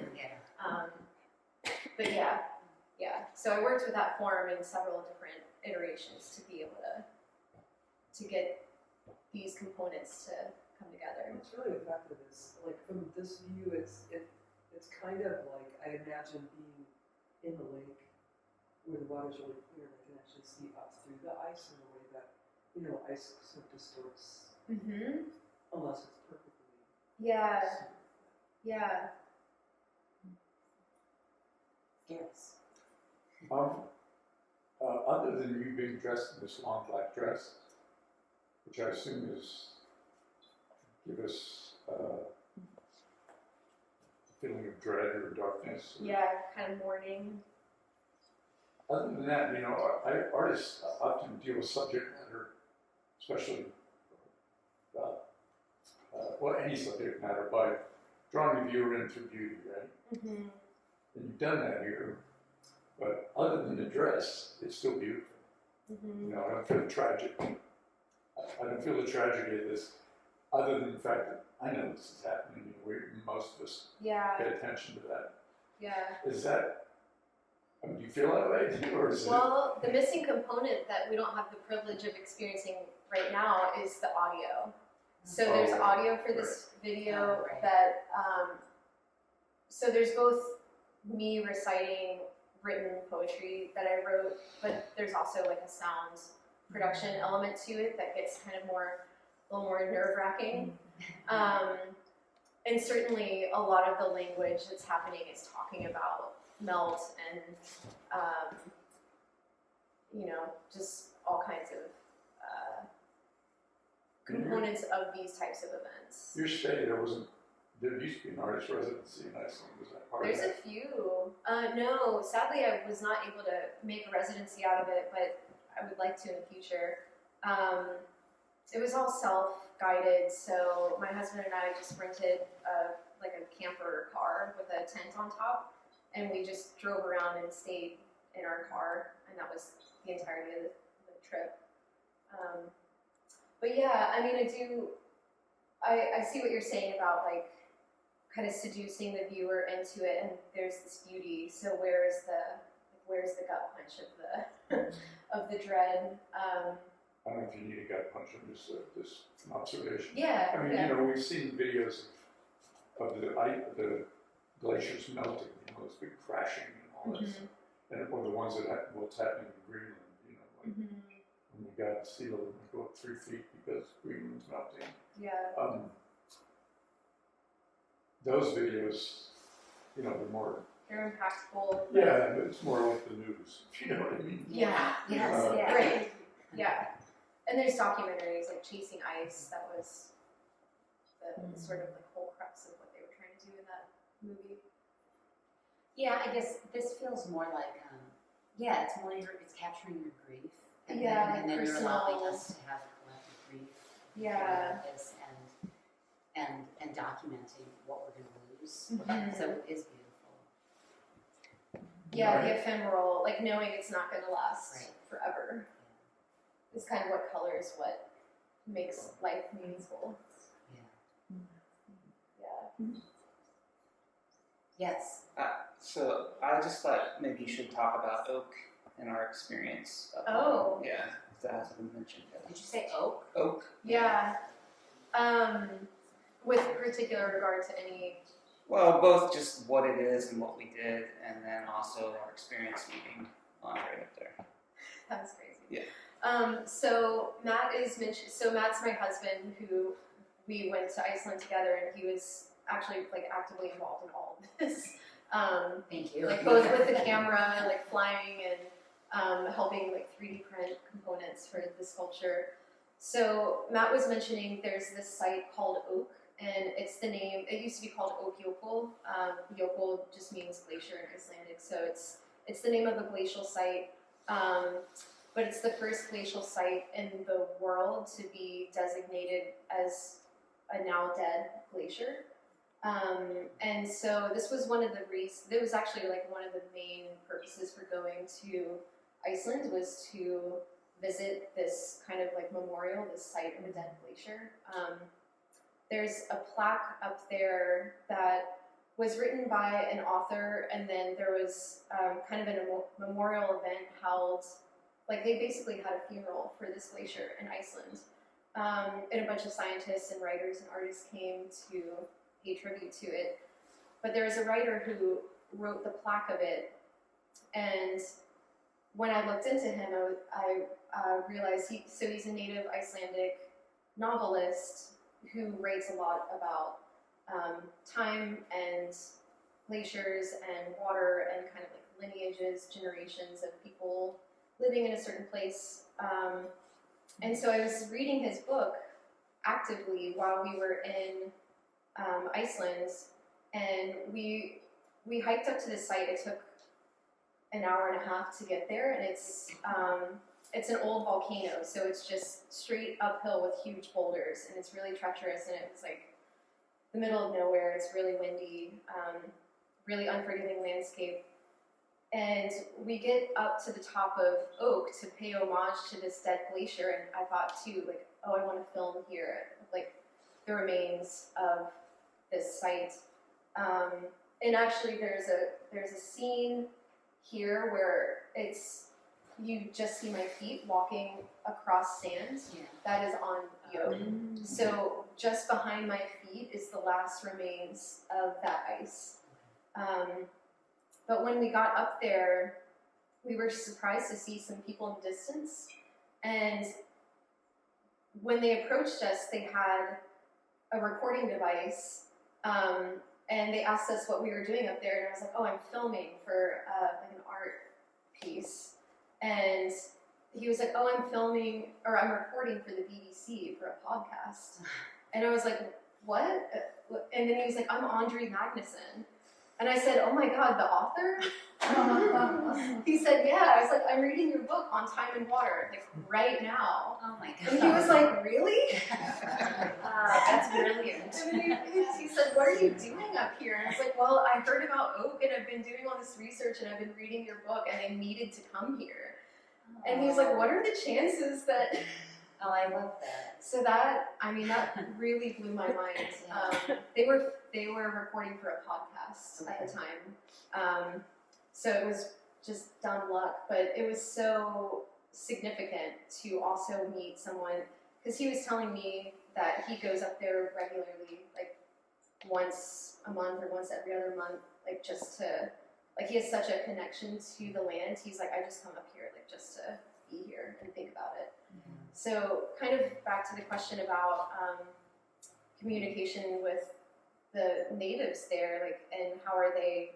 B: But yeah. So I worked with that form in several different iterations to be able to get these components to come together.
D: What's really effective is, like, from this view, it's kind of like, I imagine being in the lake where the water's really clear, and I can actually see up through the ice in a way that, ice sort of distorts, unless it's perfectly
B: Yeah.
D: smooth.
B: Yeah.
A: Yes.
F: Other than you being dressed in this long black dress, which I assume is to give us a feeling of dread or darkness.
B: Yeah, kind of mourning.
F: Other than that, artists often deal with subject matter, especially any subject matter, by drawing the viewer into beauty, right?
B: Mm-hmm.
F: And you've done that here, but other than the dress, it's still beautiful.
B: Mm-hmm.
F: I don't feel tragic. I don't feel the tragedy of this, other than the fact that I know this is happening. Most of us
B: Yeah.
F: pay attention to that.
B: Yeah.
F: Is that I mean, do you feel that way too, or is it?
B: Well, the missing component that we don't have the privilege of experiencing right now is the audio. So there's
F: Oh,
B: audio for this video
A: Oh, right.
B: that, so there's both me reciting written poetry that I wrote, but there's also like a sound production element to it that gets kind of a little more nerve-wracking. And certainly a lot of the language that's happening is talking about melt and, just all kinds of components of these types of events.
F: You're saying there used to be an artist residency in Iceland, was that part
B: There's
F: of
B: a
F: that?
B: few. No, sadly I was not able to make a residency out of it, but I would like to in the future. It was all self-guided, so my husband and I just rented a camper car with a tent on top, and we just drove around and stayed in our car, and that was the entirety of the trip. But yeah, I mean, I see what you're saying about like kind of seducing the viewer into it, and there's this beauty. So where's the gut punch of the dread?
F: I don't know if you need a gut punch, I'm just an observation.
B: Yeah,
F: I mean,
B: yeah.
F: we've seen videos of the glaciers melting, those big crashing and all that stuff. And or the ones what's happening in Greenland, like when you got sea level go up 3 feet because Greenland's melting.
B: Yeah.
F: Those videos, they're more.
B: They're impactful.
F: Yeah, it's more like the news, if you know what I mean.
B: Yeah.
A: Yes, yeah.
B: Right. Yeah. And there's documentaries like Chasing Ice. That was the sort of the whole crux of what they were trying to do in that movie.
A: Yeah, I guess this feels more like, it's capturing your grief. And
B: Yeah,
A: then you're
B: personal.
A: allowing us to have a collective grief.
B: Yeah.
A: This and documenting what we're going to lose.
B: Mhm.
A: So it is beautiful.
B: Yeah, the ephemeral, like knowing it's not going to last
A: Right.
B: forever, is kind of what colors what makes life meaningful.
A: Yeah.
B: Yeah.
A: Yes.
G: So I just thought maybe you should talk about oak and our experience.
B: Oh.
G: Yeah, if that hasn't been mentioned yet.
A: Did you say oak?
G: Oak.
B: Yeah. With particular regard to any.
G: Well, both just what it is and what we did, and then also our experience meeting Andre up there.
B: That was crazy.
G: Yeah.
B: So Matt is mentioned. So Matt's my husband, who we went to Iceland together, and he was actually like actively involved in all of this.
A: Thank you.
B: Like both with the camera, like flying and helping like 3D print components for the sculpture. So Matt was mentioning there's this site called Oak, and it's the name. It used to be called Oakjökull. Jökull just means glacier in Icelandic, so it's the name of a glacial site. But it's the first glacial site in the world to be designated as a now dead glacier. And so this was one of the reasons. It was actually like one of the main purposes for going to Iceland was to visit this kind of like memorial, this site of a dead glacier. There's a plaque up there that was written by an author, and then there was kind of a memorial event held. Like they basically had a funeral for this glacier in Iceland, and a bunch of scientists and writers and artists came to pay tribute to it. But there was a writer who wrote the plaque of it, and when I looked into him, I realized he's a native Icelandic novelist who writes a lot about time and glaciers and water and kind of like lineages, generations of people living in a certain place. And so I was reading his book actively while we were in Iceland, and we hiked up to the site. It took an hour and a half to get there, and it's an old volcano, so it's just straight uphill with huge boulders, and it's really treacherous, and it was like the middle of nowhere. It's really windy, really unforgiving landscape. And we get up to the top of Oak to pay homage to this dead glacier, and I thought too, like, oh, I want to film here, like the remains of this site. And actually, there's a scene here where you just see my feet walking across sand
A: Yeah.
B: that is on yoke. So just behind my feet is the last remains of that ice. But when we got up there, we were surprised to see some people in the distance. And when they approached us, they had a recording device. And they asked us what we were doing up there. And I was like, oh, I'm filming for like an art piece. And he was like, oh, I'm recording for the BBC for a podcast. And I was like, what? And then he was like, I'm Andre Magnuson. And I said, oh my God, the author? He said, yeah. I was like, I'm reading your book on time and water, like right now.
A: Oh my God.
B: And he was like, really?
A: That's brilliant.
B: And he said, what are you doing up here? And I was like, well, I heard about oak and I've been doing all this research and I've been reading your book and I needed to come here. And he was like, what are the chances that...
A: Oh, I love that.
B: So that really blew my mind. They were recording for a podcast at the time. So it was just dumb luck, but it was so significant to also meet someone, because he was telling me that he goes up there regularly, like once a month or once every other month, like just to, like he has such a connection to the land. He's like, I just come up here like just to be here and think about it. So kind of back to the question about communication with the natives there, like, and how are they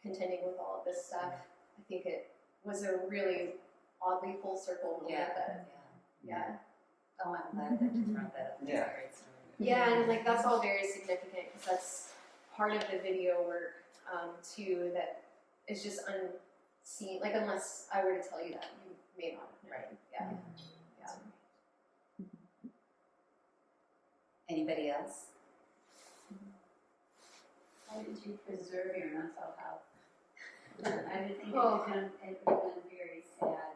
B: contending with all of this stuff? I think it was a really oddly full circle moment. Yeah.
A: Oh, I'm glad that you brought that up. That's a great story.
B: Yeah, and like that's all very significant because that's part of the video work too that is just unseen. Like unless I were to tell you that, you may not have known.
A: Right.
B: Yeah.
A: Anybody else?
H: How did you preserve your mental health? I would think it would have been very sad.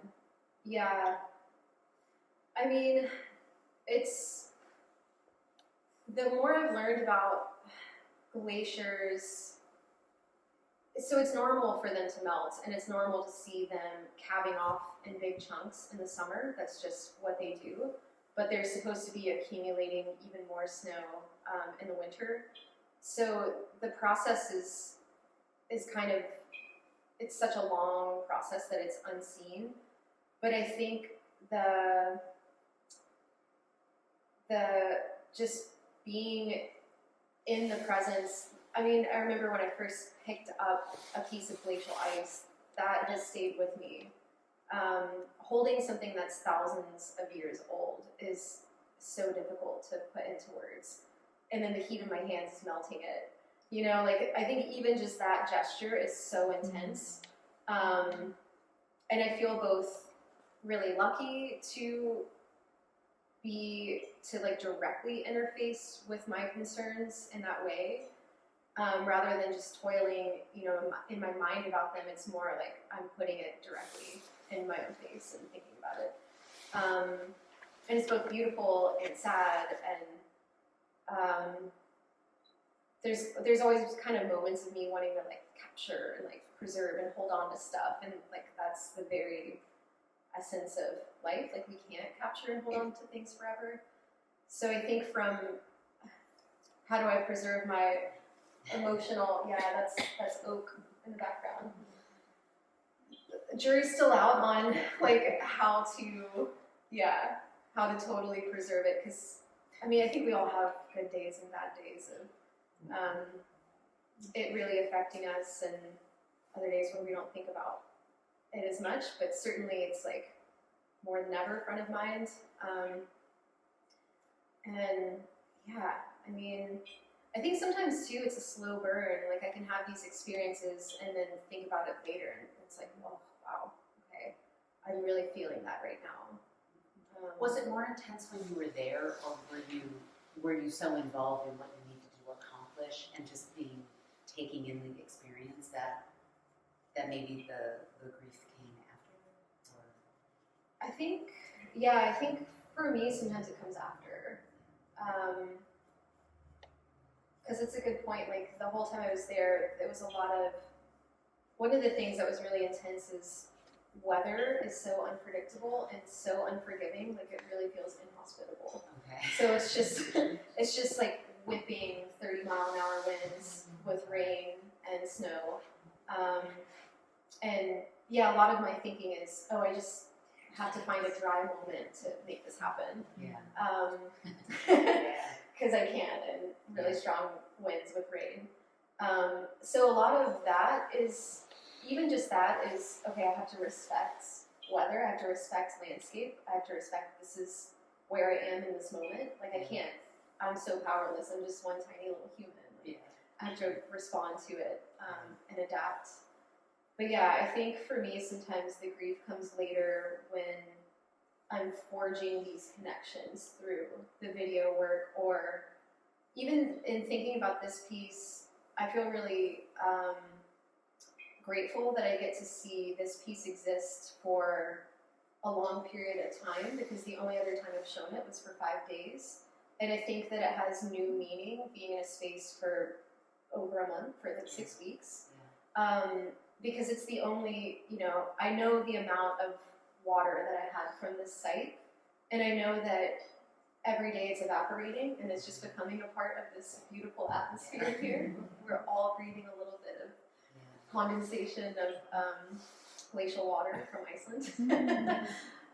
B: Yeah. I mean, it's the more I've learned about glaciers, so it's normal for them to melt and it's normal to see them calving off in big chunks in the summer. That's just what they do. But they're supposed to be accumulating even more snow in the winter. So the process is kind of, it's such a long process that it's unseen. But I think the just being in the presence, I mean, I remember when I first picked up a piece of glacial ice, that has stayed with me. Holding something that's thousands of years old is so difficult to put into words. And then the heat of my hands is melting it. You know, like, I think even just that gesture is so intense. And I feel both really lucky to like directly interface with my concerns in that way. Rather than just toiling, you know, in my mind about them, it's more like I'm putting it directly in my own face and thinking about it. And it's both beautiful and sad, and there's always kind of moments of me wanting to like capture and like preserve and hold on to stuff, and like that's the very essence of life. Like we can't capture and hold on to things forever. So I think from how do I preserve my emotional, that's oak in the background. The jury's still out on like how to totally preserve it, because I mean I think we all have good days and bad days of it really affecting us, and other days where we don't think about it as much, but certainly it's like more than ever front of mind. And yeah, I mean, I think sometimes too it's a slow burn. Like I can have these experiences and then think about it later, and it's like, oh wow, okay, I'm really feeling that right now.
A: Was it more intense when you were there, or were you so involved in what you needed to accomplish and just taking in the experience that maybe the grief came after? Or?
B: I think for me sometimes it comes after. Because it's a good point. Like the whole time I was there, it was a lot of, one of the things that was really intense is weather is so unpredictable and so unforgiving. Like it really feels inhospitable.
A: Okay.
B: So it's just like whipping 30-mile-an-hour winds with rain and snow. And yeah, a lot of my thinking is, oh, I just have to find a dry moment to make this happen.
A: Yeah.
B: Because I can, and really strong winds with rain. So a lot of that is, even just that is, okay, I have to respect weather, I have to respect landscape, I have to respect this is where I am in this moment. Like I can't, I'm so powerless, I'm just one tiny little human. Like, I have to respond to it and adapt. But yeah, I think for me sometimes the grief comes later when I'm forging these connections through the video work, or even in thinking about this piece, I feel really grateful that I get to see this piece exist for a long period of time, because the only other time I've shown it was for 5 days. And I think that it has new meaning being in a space for over a month, for like 6 weeks. Because it's the only, I know the amount of water that I had from this site, and I know that every day it's evaporating and it's just becoming a part of this beautiful atmosphere here. We're all breathing a little bit of condensation of glacial water from Iceland.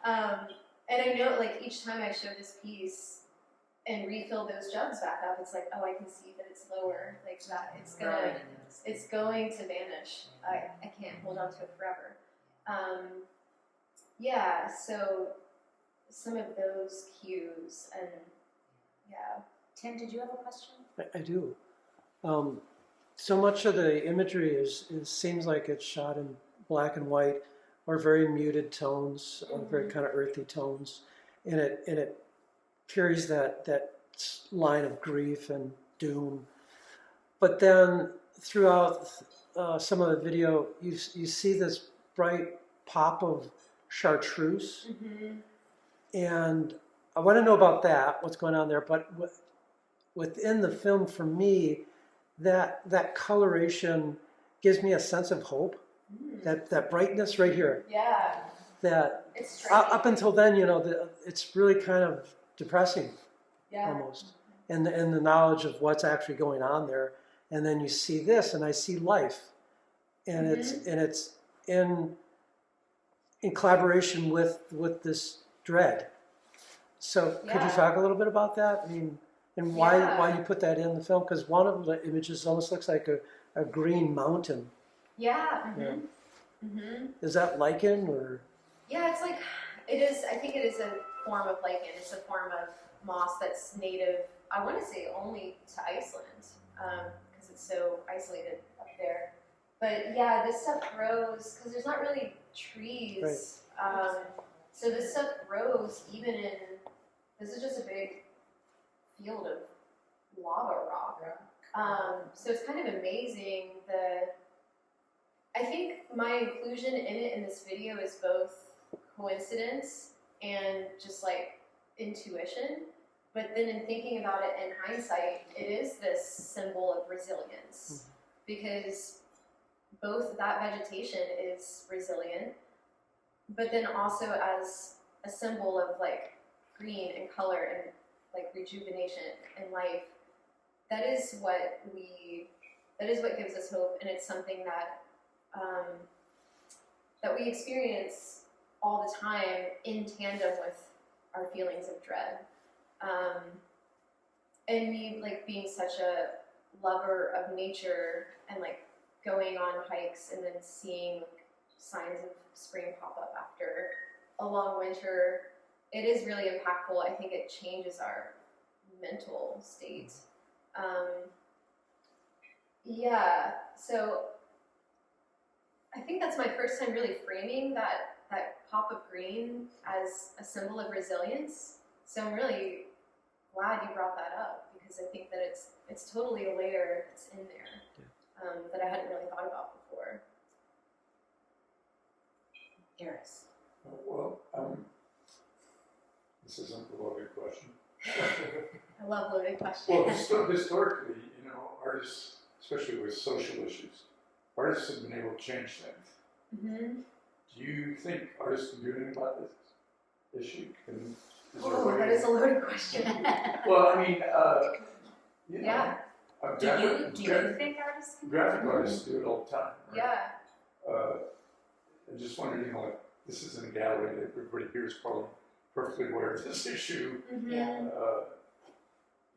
B: And I know, like, each time I show this piece and refill those jugs back up, it's like, oh, I can see that it's lower, like that. It's going to vanish. I can't hold on to it forever. Yeah, so some of those cues, and yeah.
A: Tim, did you have a question?
I: I do. So much of the imagery seems like it's shot in black and white, or very muted tones, very kind of earthy tones, and it carries that line of grief and doom. But then throughout some of the video, you see this bright pop of chartreuse, and I want to know about that, what's going on there. But within the film, for me, that coloration gives me a sense of hope. That brightness right here.
B: Yeah.
I: That
B: it's
I: up until then, it's really kind of depressing,
B: yeah.
I: almost, and the knowledge of what's actually going on there. And then you see this, and I see life, and it's in collaboration with this dread. So could you talk a little bit about that? I mean, and why you put that in the film? Because one of the images almost looks like a green mountain.
B: Yeah.
I: Is that lichen or?
B: Yeah, it's like, it is, I think it is a form of lichen. It's a form of moss that's native, I want to say, only to Iceland, because it's so isolated up there. But yeah, this stuff grows, because there's not really trees. Right. So this stuff grows even in, this is just a big field of lava rock. So it's kind of amazing. I think my inclusion in it in this video is both coincidence and just like intuition. But then in thinking about it in hindsight, it is this symbol of resilience, because both that vegetation is resilient, but then also as a symbol of like green and color and like rejuvenation and life. That is what gives us hope, and it's something that that we experience all the time in tandem with our feelings of dread. And me, like, being such a lover of nature and like going on hikes and then seeing like, signs of spring pop up after a long winter, it is really impactful. I think it changes our mental state. Yeah, so I think that's my first time really framing that pop of green as a symbol of resilience. So I'm really glad you brought that up, because I think that it's totally a layer that's in there that I hadn't really thought about before.
A: Eris.
F: Well, this isn't a loaded question.
B: I love loaded questions.
F: Well, historically, artists, especially with social issues, artists have been able to change things.
B: Mm-hmm.
F: Do you think artists can do anything about this issue? Is there a
B: Oh,
F: way-
B: that is a loaded question.
F: Well, I mean, you know,
B: Yeah.
A: Do you think artists can?
F: graphic artists do it all the time. Right?
B: Yeah.
F: I just wondered, you know, like, this is in a gallery that everybody here is probably perfectly aware of this issue.
B: Mm-hmm.
A: Yeah.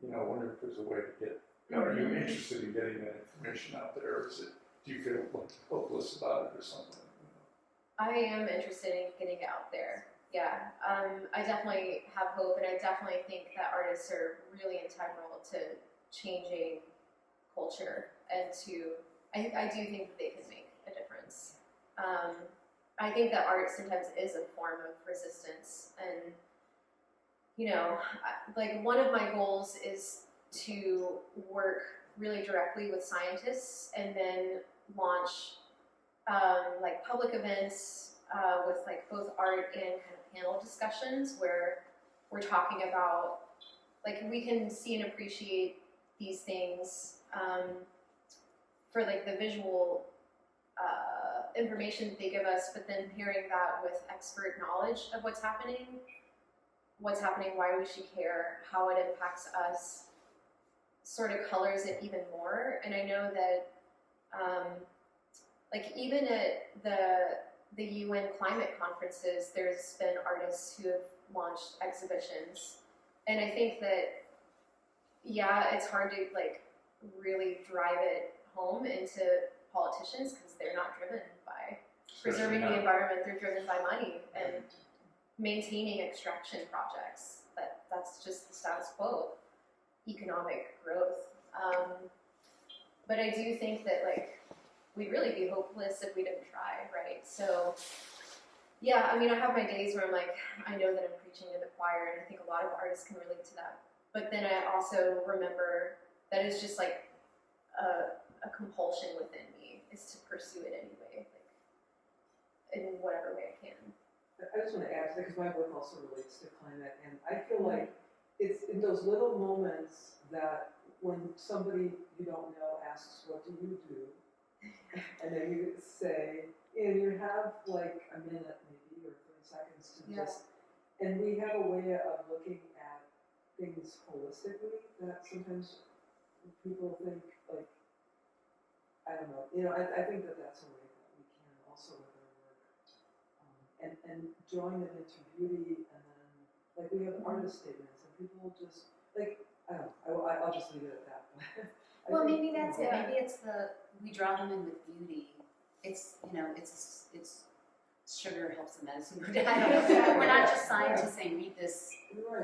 F: You know, I wonder if there's a way to get, are you interested in getting that information out there, or do you feel hopeless about it or something?
B: I am interested in getting it out there. Yeah, I definitely have hope, and I definitely think that artists are really integral to changing culture, and I do think that they can make a difference. I think that art sometimes is a form of resistance, and you know, like one of my goals is to work really directly with scientists, and then launch like public events with like both art and kind of panel discussions where we're talking about like we can see and appreciate these things for like the visual information that they give us, but then pairing that with expert knowledge of what's happening, why we should care, how it impacts us, sort of colors it even more. And I know that like even at the UN climate conferences, there's been artists who have launched exhibitions. And I think that, yeah, it's hard to like really drive it home into politicians because they're not driven by preserving the environment, they're driven by money and maintaining extraction projects. That's just the status quo, economic growth. But I do think that like we'd really be hopeless if we didn't try, right? So yeah, I mean, I have my days where I'm like, I know that I'm preaching to the choir, and I think a lot of artists can relate to that. But then I also remember that it's just like a compulsion within me is to pursue it anyway, like in whatever way I can.
D: I just want to add to that because my work also relates to climate, and I feel like it's in those little moments that when somebody you don't know asks, "What do you do?" and then you say, and you have like a minute maybe or 30 seconds to just, and we have a way of looking at things holistically that sometimes people think like, I don't know, you know, I think that that's a way that we can also with our work, and drawing it into beauty, and then like we have artist statements, and people just like, I don't know, I'll just leave it at that.
A: Well, maybe that's it. Maybe it's we draw them in with beauty. It's, you know, it's sugar helps the medicine go down. I don't know. We're not just scientists saying read this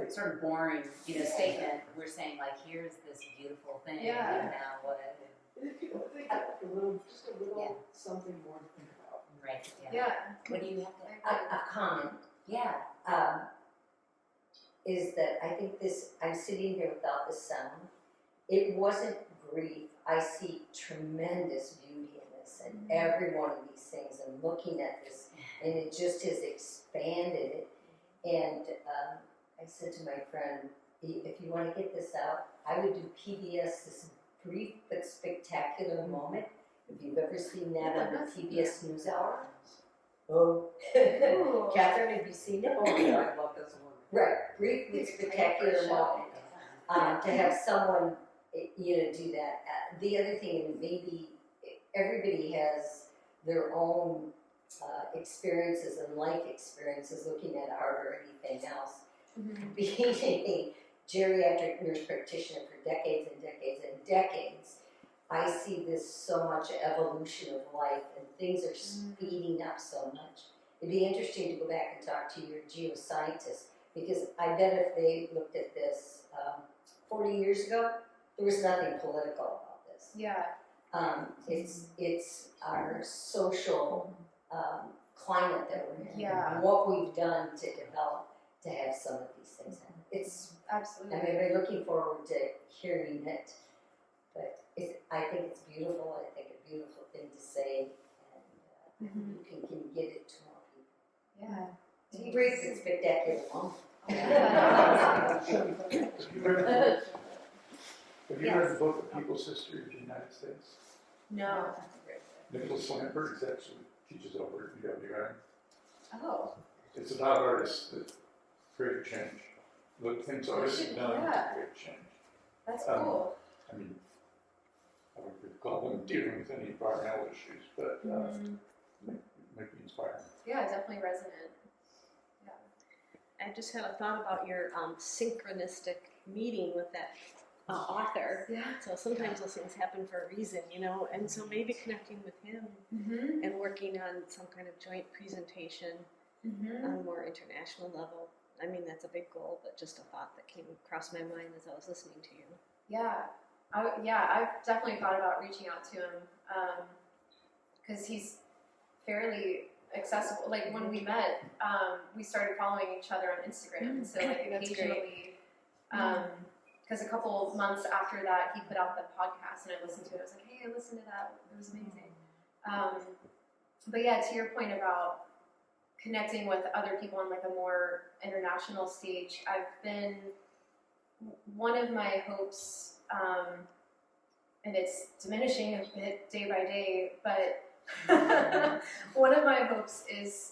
A: sort of boring, you know, statement. We're saying like, here's this beautiful thing.
B: Yeah.
A: And now what?
D: And if people think like just a little something more to think about.
A: Right.
B: Yeah.
A: What do you have to?
J: A comment
A: Yeah.
J: is that I think I'm sitting here without the sound. It wasn't grief. I see tremendous beauty in this and every one of these things, and looking at this, and it just has expanded it. And I said to my friend, if you want to get this out, I would do PBS, this brief but spectacular moment. If you've ever seen that on the PBS NewsHour. Oh, Catherine, have you seen it?
D: Oh yeah, I love this one.
J: Right, brief but spectacular moment. To have someone, you know, do that. The other thing, and maybe everybody has their own experiences and life experiences looking at art or anything else. Being a geriatric nurse practitioner for decades and decades and decades, I see this so much evolution of life, and things are speeding up so much. It'd be interesting to go back and talk to your geoscientists, because I bet if they looked at this 40 years ago, there was nothing political about this.
B: Yeah.
J: It's our social climate that we're in,
B: Yeah.
J: what we've done to develop to have some of these things happen. It's,
B: Absolutely.
J: I mean, we're looking forward to hearing it, but I think it's beautiful. I think a beautiful thing to say, and you can get it to more people.
B: Yeah.
J: It's a brief and spectacular moment.
F: Have you read the book, The People's History of the United States?
B: No.
F: Nicholas Lambert actually teaches over at UWI.
B: Oh,
F: It's about artists that create change. The things artists have done to create change.
B: that's cool.
F: I mean, I wouldn't recall them dealing with any environmental issues, but might be inspiring.
B: Yeah, definitely resonant.
C: I just had a thought about your synchronistic meeting with that author.
B: Yeah.
C: So sometimes those things happen for a reason, you know, and so maybe connecting with him
B: Mm-hmm.
C: and working on some kind of joint presentation on a more international level. I mean, that's a big goal, but just a thought that came across my mind as I was listening to you.
B: Yeah. I've definitely thought about reaching out to him because he's fairly accessible. Like when we met, we started following each other on Instagram, and so like
C: That's
B: occasionally, because a couple months after that, he put out the podcast, and I listened to it. I was like, hey, I listened to that. It was amazing. But yeah, to your point about connecting with other people on like a more international stage, one of my hopes, and it's diminishing a bit day by day, but one of my hopes is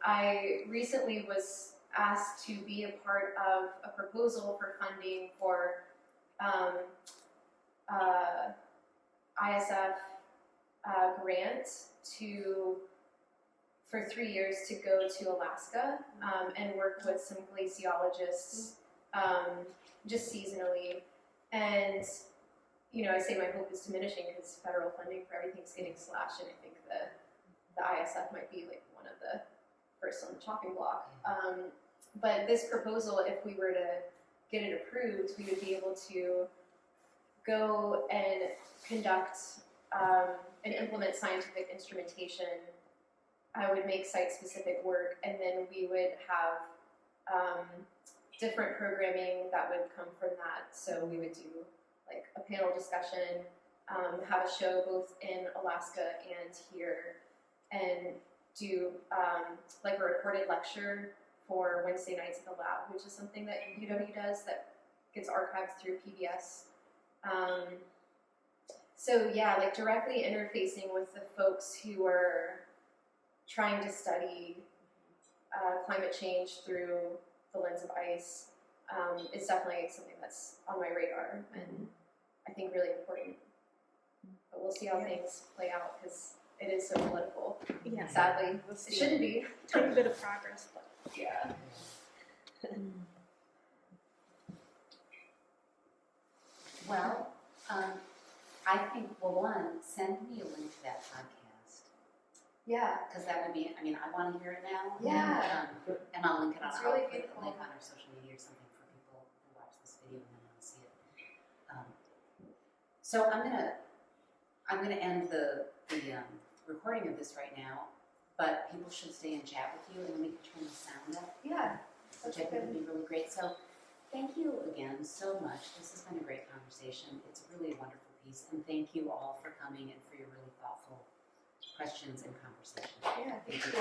B: I recently was asked to be a part of a proposal for funding for ISF grant for 3 years to go to Alaska and work with some glaciologists just seasonally. And you know, I say my hope is diminishing because federal funding for everything's getting slashed, and I think the ISF might be like one of the first on the chopping block. But this proposal, if we were to get it approved, we would be able to go and conduct and implement scientific instrumentation. I would make site-specific work, and then we would have different programming that would come from that. So we would do like a panel discussion, have a show both in Alaska and here, and do like a recorded lecture for Wednesday nights at the lab, which is something that UW does that gets archived through PBS. So yeah, like directly interfacing with the folks who are trying to study climate change through the lens of ice is definitely something that's on my radar and I think really important. But we'll see how things play out because it is so political.
C: Yeah.
B: Sadly, it shouldn't be.
C: Tiny bit of progress, but
B: Yeah.
A: Well, I think, well, one, send me a link to that podcast.
B: Yeah.
A: Because that would be, I mean, I want to hear it now.
B: Yeah.
A: And I'll link it on,
B: It's
A: I'll
B: really
A: put the
B: beautiful.
A: link on our social media or something for people who watch this video and then want to see it. So I'm gonna end the recording of this right now, but people should stay and chat with you, and then we can turn the sound up,
B: Yeah.
A: which I think would be really great. So thank you again so much. This has been a great conversation. It's really a wonderful piece, and thank you all for coming and for your really thoughtful questions and conversation.
B: Yeah. Thank you.